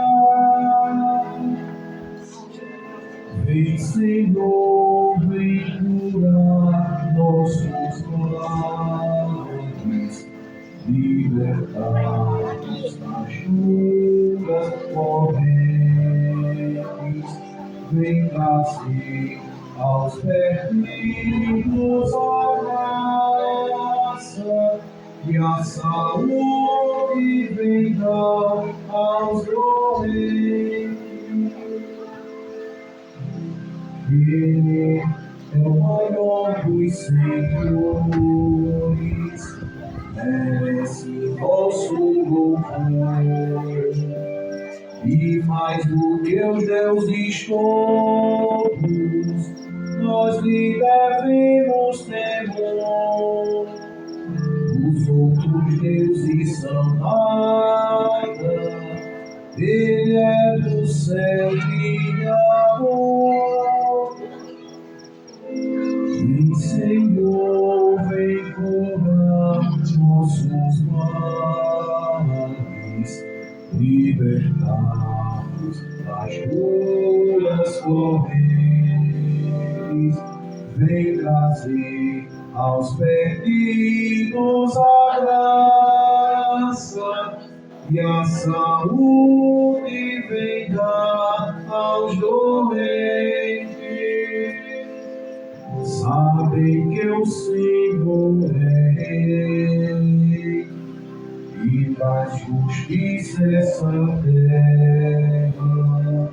Vem, Senhor, vem curar nossos males, libertar-nos das dores. vem trazer aos perdidos a graça e a saúde vem dar aos doentes. Ele é o maior dos senhores, merece vosso louvor. E mais do que os deuses todos, nós lhe devemos temor. Os outros deuses são nada, ele é do céu de amor. Vem, Senhor, vem curar nossos males, libertar-nos das duras correntes. Vem trazer aos perdidos a graça e a saúde vem dar aos doentes. Sabem que o Senhor é Rei e da justiça essa terra.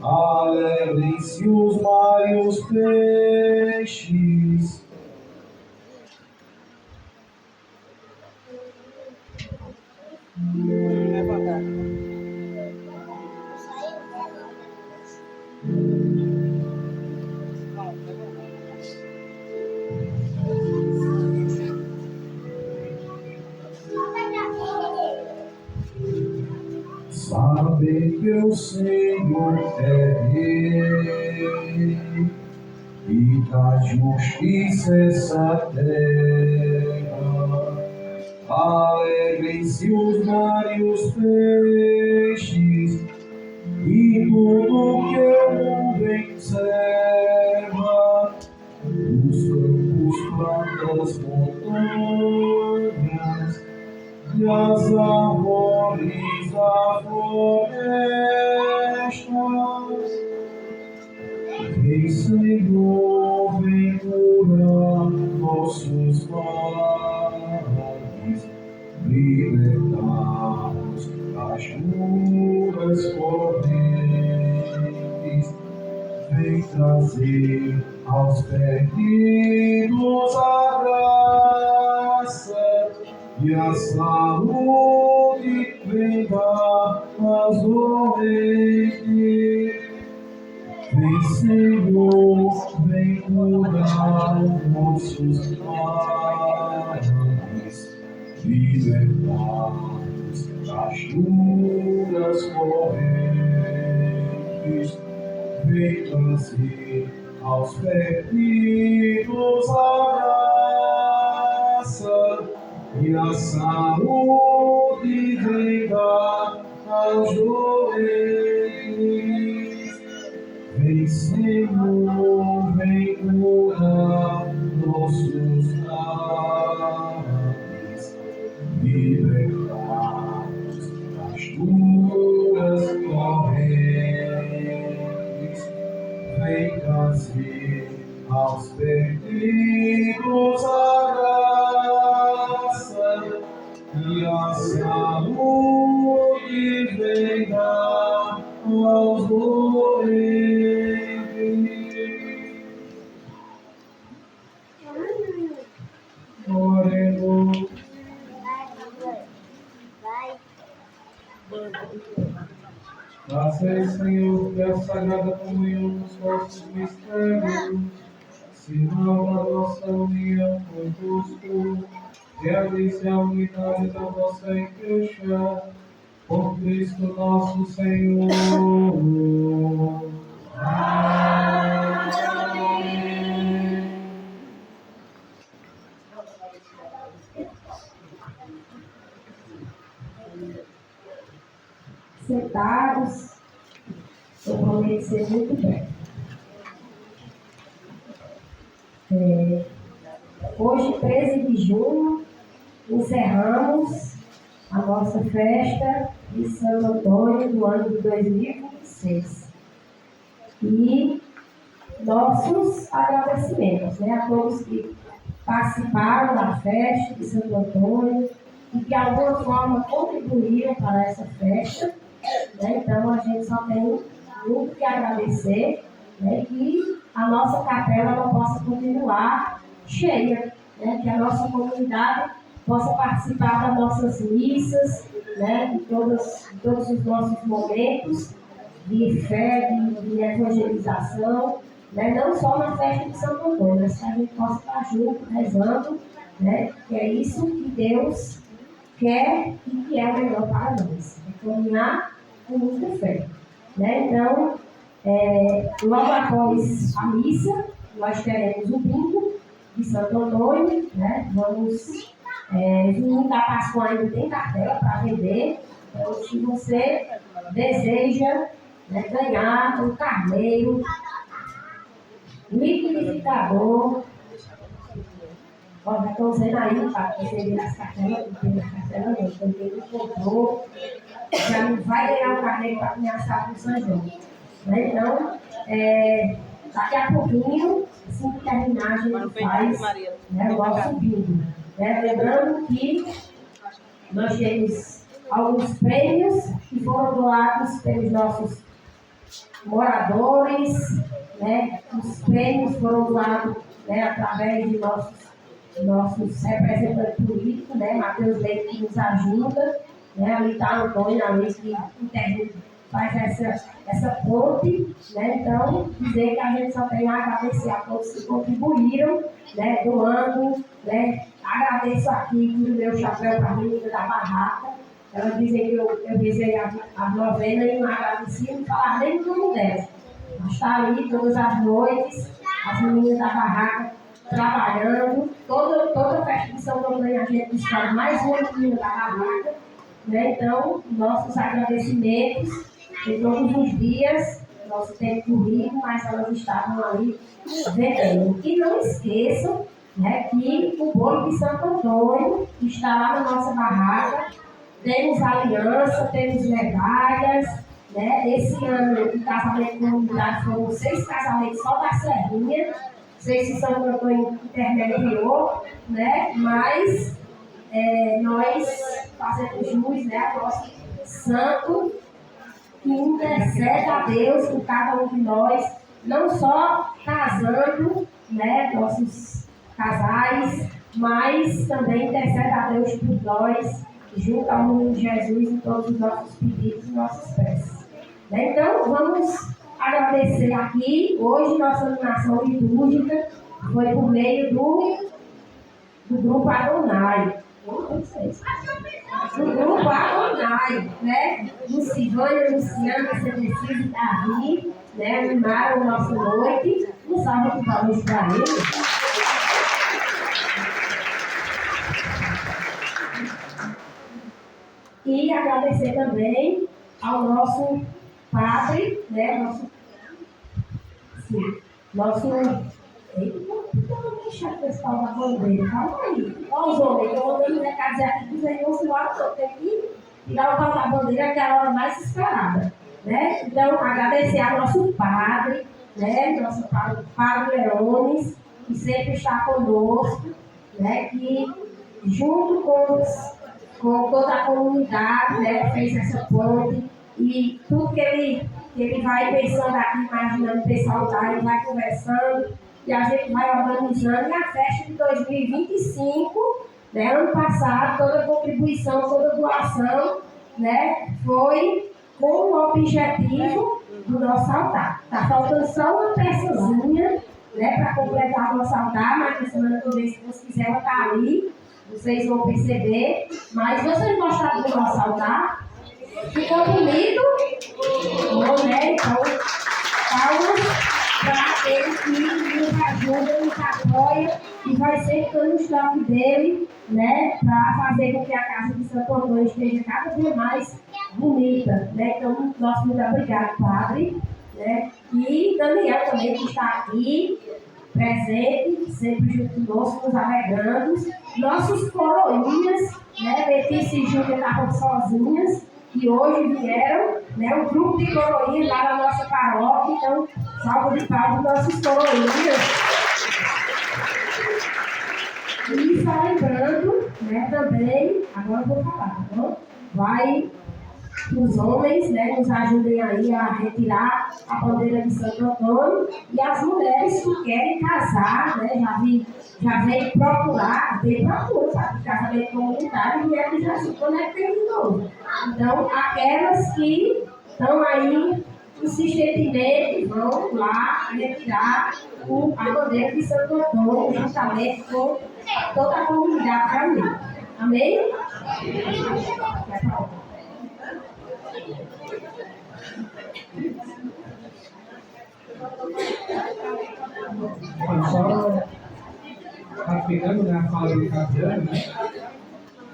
Alegrem-se os mares e os peixes. Sabem que o Senhor é Rei e da justiça essa terra. Alegrem-se os mares e os peixes e tudo que o mundo encerra. Os campos, plantas, montanhas e as árvores da florestas. Vem, Senhor, vem curar nossos males, libertar-nos das duras correntes. Vem trazer aos perdidos a graça e a saúde vem dar aos doentes. Vem, Senhor, vem curar nossos males, libertar-nos das duras correntes. Vem trazer aos perdidos a graça e a saúde vem dar aos doentes. Vem, Senhor, vem curar nossos males, libertar-nos das duras correntes. Vem trazer aos perdidos a graça e a saúde vem dar aos doentes. Oremos. Faça, Senhor, que a sagrada comunhão dos vossos mistérios, sinal da nossa união convosco, realize a unidade da vossa igreja, por Cristo nosso Senhor. Amém. Sentados, eu prometo ser muito breve. Hoje, 13 de junho, encerramos a nossa festa de Santo Antônio do ano de 2026. E nossos agradecimentos, né, a todos que participaram da festa de Santo Antônio e que de alguma forma contribuíram para essa festa, né? Então a gente só tem muito que agradecer, né, que a nossa capela ela possa continuar cheia, né, que a nossa comunidade possa participar das nossas missas, né, de todos os nossos momentos de fé, de evangelização, né, não só na festa de Santo Antônio, mas que a gente possa estar junto, rezando, né, que é isso que Deus quer e que é o melhor para nós, é caminhar com muita fé. Né? Então, logo após a missa, nós teremos o bingo de Santo Antônio, né? Vamos, vinho da Páscoa ainda tem cartela para vender, então se você deseja, né, ganhar um carneiro, liquidificador, já estão dizendo aí para receber as cartelas, não tem as cartelas não, então quem não comprou, já não vai ganhar o carneiro para começar com o São João. Né? Então, daqui a pouquinho, assim que terminar, a gente faz, né, o nosso bingo. Né? Lembrando que nós temos alguns prêmios que foram doados pelos nossos moradores, né? Os prêmios foram doados, né, através de nossos representantes políticos, né? Matheus Leite que nos ajuda, né? Ali está a Antônio, ali que faz essa ponte, né? Então, dizer que a gente só tem a agradecer a todos que contribuíram, né? Doando, né? Agradeço aqui o meu chapéu para a menina da barraca. Elas dizem que eu rezei a novena e não agradeci, não falava nem do nome delas. Mas está ali todas as noites, as meninas da barraca trabalhando. Toda festa de São Antônio a gente está mais uma menina da barraca. Né? Então, nossos agradecimentos de todos os dias, nosso tempo corrido, mas elas estavam ali vendendo. E não esqueçam, né, que o bolo de Santo Antônio está lá na nossa barraca. Temos aliança, temos medalhas, né? Esse ano o casamento comunitário foram 6 casamentos só da Serrinha. Não sei se Santo Antônio intermediou, né? Mas nós fazemos jus, né, ao nosso santo que intercede a Deus por cada um de nós, não só casando, né, nossos casais, mas também intercede a Deus por nós, junto ao menino Jesus, em todos os nossos pedidos e nossas preces. Né? Então, vamos agradecer aqui. Hoje, nossa iluminação litúrgica foi por meio do grupo Adonai. Do grupo Adonai, né? Lucivânia, Luciana, Cedeciso e Davi, né? Animaram nossa noite. Um salve de palmas para eles. E agradecer também ao nosso padre, né? Deixa o pessoal da bandeira, calma aí. Olha os homens, eu estou mandando recado dizer aqui que os irmãos do lado, tem que tirar o pau da bandeira, que é a hora mais esperada. Né? Então, agradecer ao nosso padre, né? Nosso padre Leones, que sempre está conosco, né? Que junto com toda a comunidade, né, fez essa ponte e tudo que ele vai pensando aqui, imaginando o pessoal tá, ele vai conversando e a gente vai organizando. E a festa de 2025, né, ano passado, toda a contribuição, toda a doação, né, foi com o objetivo do nosso altar. Está faltando só uma peçazinha, né, para completar o nosso altar, mas na semana que vem, se Deus quiser, ela está ali. Vocês vão perceber, mas vocês gostaram do nosso altar? Ficou bonito? Bom, né? Então, palmas para aquele que nos ajuda, nos apoia e vai ser todo o estoque dele, né? Para fazer com que a casa de Santo Antônio esteja cada vez mais bonita, né? Então, nosso muito obrigado, padre, né? E Daniel também, que está aqui presente, sempre junto conosco, nos alegrando. Nossos coroinhas, né? Letícia e Júlia estavam sozinhas, que hoje vieram, né, o grupo de coroinhas lá na nossa paróquia. Então, salva de palmas nossas coroinhas. E só lembrando, né, também, agora eu vou falar, tá bom? Vai, os homens, né, nos ajudem aí a retirar a bandeira de Santo Antônio, e as mulheres que querem casar, né, já veio procurar, sabe, casamento comunitário, e eles já se conectam de novo. Então, aquelas que estão aí insistentemente vão lá retirar a bandeira de Santo Antônio, juntamente com toda a comunidade também. Amém? Vai pra lá. Só ratificando, né, a fala de Capiano, né?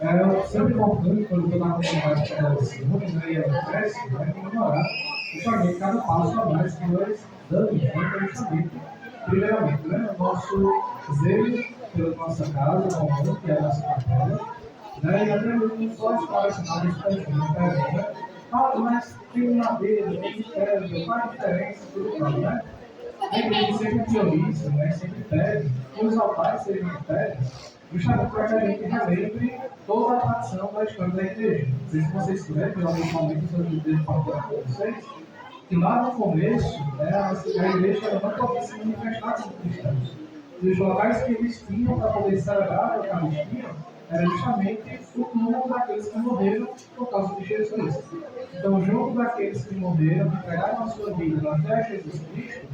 É sempre importante, quando eu estou na comunidade com ela Senhor, né, e ela cresce, né, comemorar justamente cada passo a mais que nós damos, né, justamente, primeiramente, né, o nosso zelo pela nossa casa, comum, que é a nossa capela, né, e até mesmo só as palavras que né, fala, mas tem uma vez, tem mistério, qual a diferença, tudo mais, né? A igreja sempre prioriza, né, sempre pede, que os altares sejam pedras, justamente para que a gente relembre toda a tradição da história da igreja. Não sei se vocês tiverem, em algum momento eu devo falar com vocês, que lá no começo, né, a igreja não podia se manifestar como cristãos. E os locais que eles tinham para poder celebrar a Eucaristia era justamente o túmulo daqueles que morreram por causa de Jesus. Então, junto daqueles que morreram, que entregaram a sua vida até Jesus Cristo,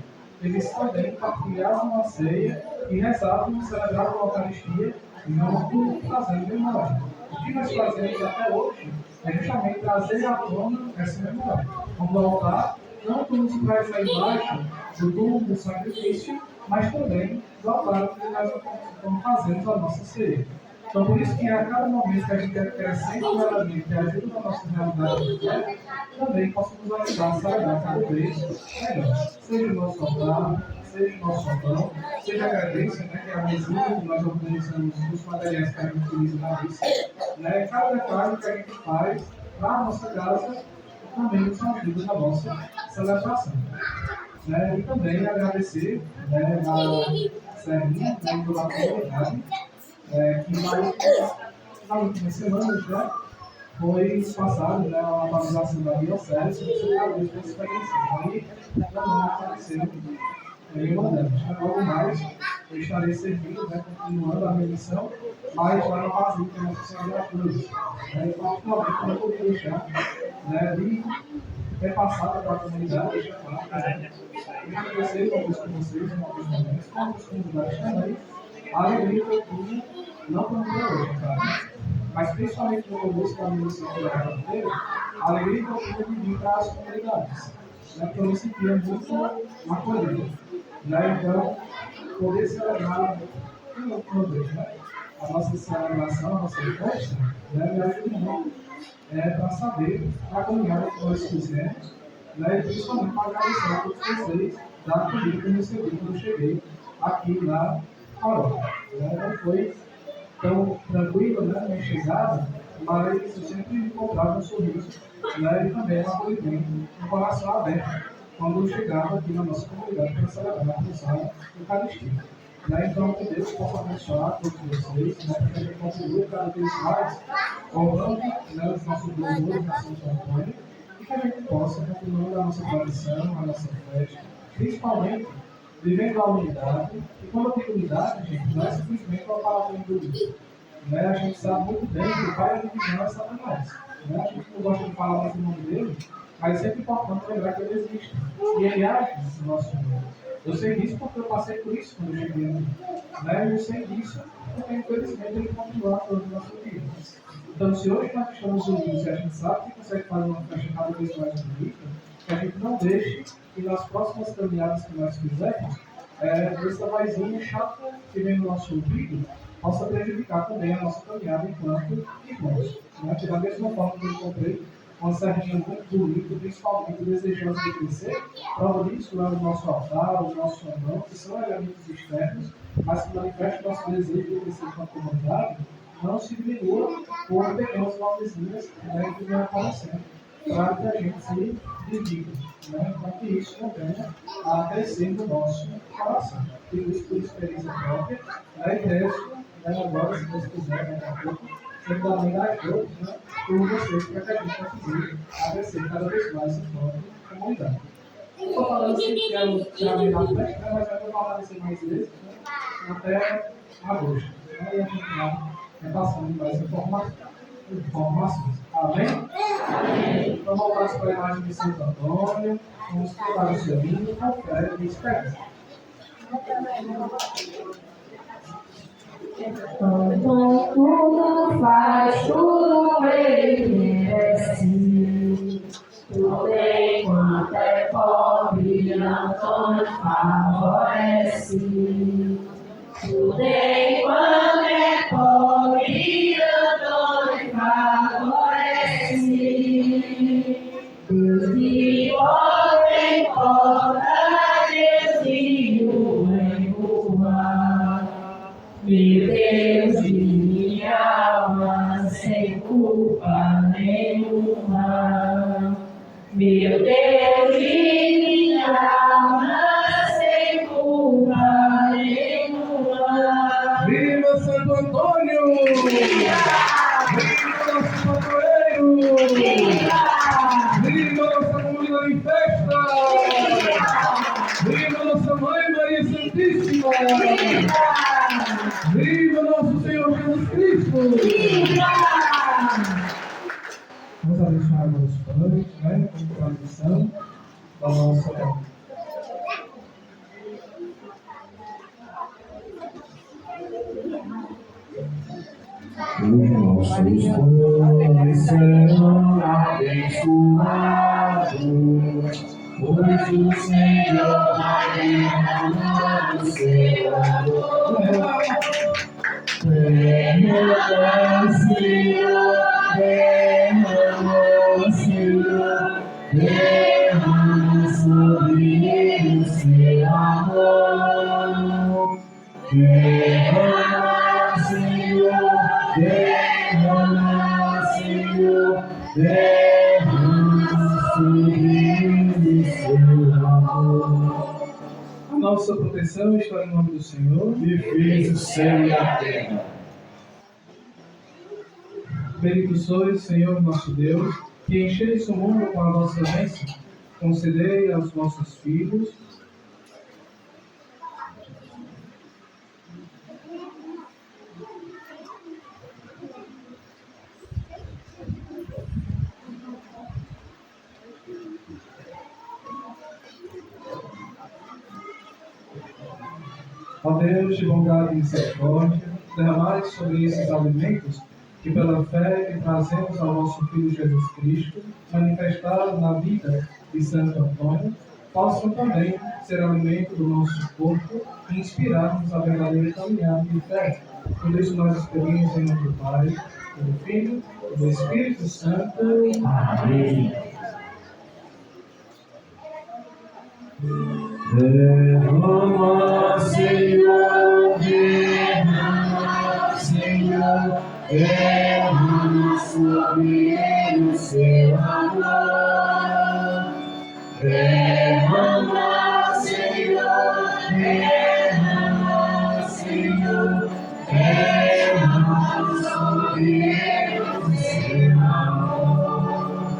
eles também partilhavam a ceia e rezavam e celebravam a Eucaristia junto, fazendo memória. O que nós fazemos até hoje é justamente trazer à tona essa memória. Vamos voltar, não nos traz a imagem do túmulo do sacrifício, mas também do altar que nós fazemos a nossa ceia. Então, por isso que a cada momento que a gente acrescenta o elemento que ajuda na nossa realidade, né, também possamos ajudar a celebrar cada vez melhor. Seja o nosso altar, seja o nosso pão, seja a agradência, né, que é a mesinha que nós organizamos os materiais que a gente utiliza na missa. Né, cada detalhe que a gente faz para a nossa casa também nos ajuda na nossa celebração. Né, e também agradecer, né, a Serrinha, né, pela comunidade, que na última semana já foi passado, né, a atualização da diocese e você talvez tenha experiência. Aí não apareceu nenhuma delas. Logo mais, eu estarei servindo, né, continuando a minha missão, mas lá no Brasil, que é uma oficina da Cruz. E particularmente não podia deixar, né, de ter passado para a comunidade, deixar claro, né, eu já conversei com vocês em alguns momentos, com outras comunidades também, a alegria que eu tive, não como hoje, claro, mas principalmente no começo da minha missão pela carteira, a alegria que eu tive de vir para as comunidades, né, porque eu me sentia muito acolhido. Né, então, poder celebrar uma vez, né, a nossa celebração, a nossa festa, né, me ajuda muito para saber a caminhada que nós fizemos, né, e principalmente para agradecer a todos vocês da acolhida que eu recebi quando eu cheguei aqui na paróquia. Não foi tão tranquilo, né, a minha chegada, mas eu sempre encontrava um sorriso, né, e também um acolhimento, um coração aberto quando eu chegava aqui na nossa comunidade para celebrar a missão Eucaristia. Né, então, que Deus possa abençoar todos vocês, né, que a gente continue cada vez mais honrando, né, os nossos louvores na São Antônio, e que a gente possa continuar a nossa tradição, a nossa festa, principalmente vivendo a unidade. E quando eu digo unidade, gente, não é simplesmente uma palavra endurida. Né? A gente sabe muito bem que o pai da divisão é Satanás. Né? A gente não gosta de falar mais o nome dele, mas é sempre importante lembrar que ele existe. E ele age no nosso mundo. Eu sei disso porque eu passei por isso quando eu cheguei aqui. Né? E eu sei disso porque, infelizmente, ele continua toda a nossa vida. Então, se hoje nós estamos unidos e a gente sabe que consegue fazer uma festa cada vez mais bonita, que a gente não deixe que nas próximas caminhadas que nós fizermos, essa vozinha chata que vem no nosso ouvido possa prejudicar também a nossa caminhada enquanto irmãos. Né? Que da mesma forma que eu encontrei uma serrinha muito bonita, principalmente desejosa de crescer, prova disso é o nosso altar, o nosso andão, que são elementos externos, mas que manifestam o nosso desejo de crescer com a comunidade. não se diminua por pequenas mortezinhas, né, que vão aparecendo, para que a gente se dedique, né, para que isso convenha a crescer no nosso coração. E isso por experiência própria, né, e peço, né, agora, se Deus quiser, daqui a pouco, sempre também dar ajuda, né, por vocês, para que a gente consiga crescer cada vez mais em forma de comunidade. Estou falando assim que é o treinamento da festa, né, mas eu vou falar assim mais vezes, né, até agosto. Né, e a gente vai passando para essa informações. Amém? Amém? Então, voltamos para a imagem de Santo Antônio, vamos preparar o seu vinho com fé e esperança. Quando tudo faz, tudo ele merece. Tudo enquanto é pobre, Antônio favorece. Tudo enquanto é pobre, Antônio favorece. Deus de pobre em pobre, Deus de rua em rua. Meu Deus de minha alma, sem culpa nenhuma. Meu Deus de minha alma, sem culpa nenhuma. Viva Santo Antônio! Viva nosso padroeiro! Viva nossa comunidade em festa! Viva nossa Mãe Maria Santíssima! Viva nosso Senhor Jesus Cristo! Vamos abençoar os pães, né? Com tradição da nossa. Os nossos pães serão abençoados, pois o Senhor vai do seu amor. Derrama, Senhor, derrama, Senhor, derrama sobre ele o seu amor. Derrama, Senhor, derrama, Senhor, derrama sobre ele o seu amor. A nossa proteção está em nome do Senhor, Que fez o céu e a terra. Bendito sois, Senhor nosso Deus, que encheis o mundo com a vossa bênção, concedei aos vossos filhos ó Deus de bondade e misericórdia, derramai sobre esses alimentos que pela fé que trazemos ao nosso Filho Jesus Cristo, manifestado na vida de Santo Antônio, possam também ser alimento do nosso corpo e inspirar-nos a verdadeira caminhada de fé. Por isso nós os pedimos em nome do Pai, do Filho e do Espírito Santo. Amém. Derrama, Senhor, derrama, Senhor, derrama sobre ele o seu amor. Derrama, Senhor, derrama, Senhor, derrama sobre ele o seu amor.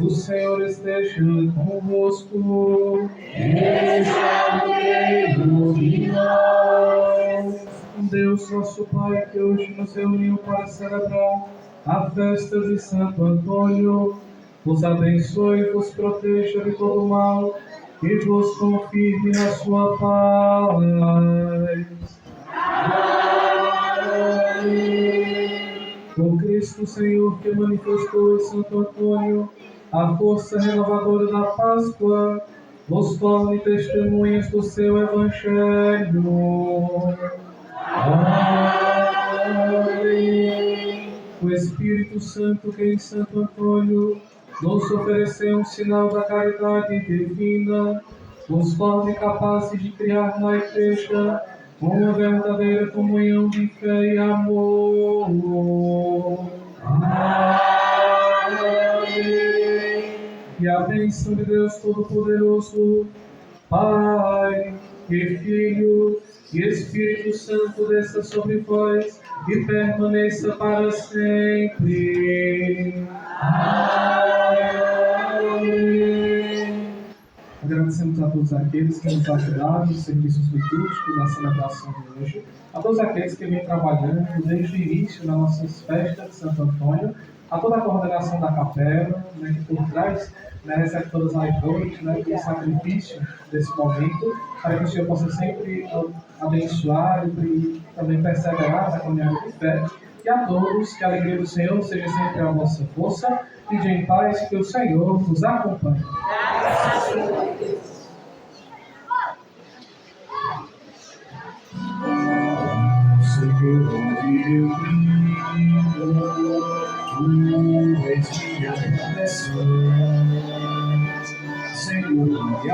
O Senhor esteja convosco. Esteja no meio de nós. Deus nosso Pai, que hoje nos reuniu para celebrar a festa de Santo Antônio, vos abençoe e vos proteja de todo mal e vos confirme na sua paz. Amém. Por Cristo Senhor, que manifestou em Santo Antônio a força renovadora da Páscoa, nos torne testemunhas do seu Evangelho. Amém. O Espírito Santo, que em Santo Antônio nos ofereceu um sinal da caridade divina, nos torne capazes de criar na Igreja uma verdadeira comunhão de fé e amor. Amém. E a bênção de Deus Todo-Poderoso, Pai e Filho e Espírito Santo desça sobre vós e permaneça para sempre. Amém. Agradecemos a todos aqueles que nos ajudaram nos serviços litúrgicos da celebração de hoje, a todos aqueles que vêm trabalhando desde o início das nossas festas de Santo Antônio, a toda a coordenação da capela, né, que por trás recebe todas as dores, pelo sacrifício desse momento, para que o Senhor possa sempre abençoar e também perseverar na caminhada de fé. E a todos, que a alegria do Senhor seja sempre a vossa força, e de em paz que o Senhor nos acompanhe. Senhor, meu filho, tu és minha proteção. Senhor, me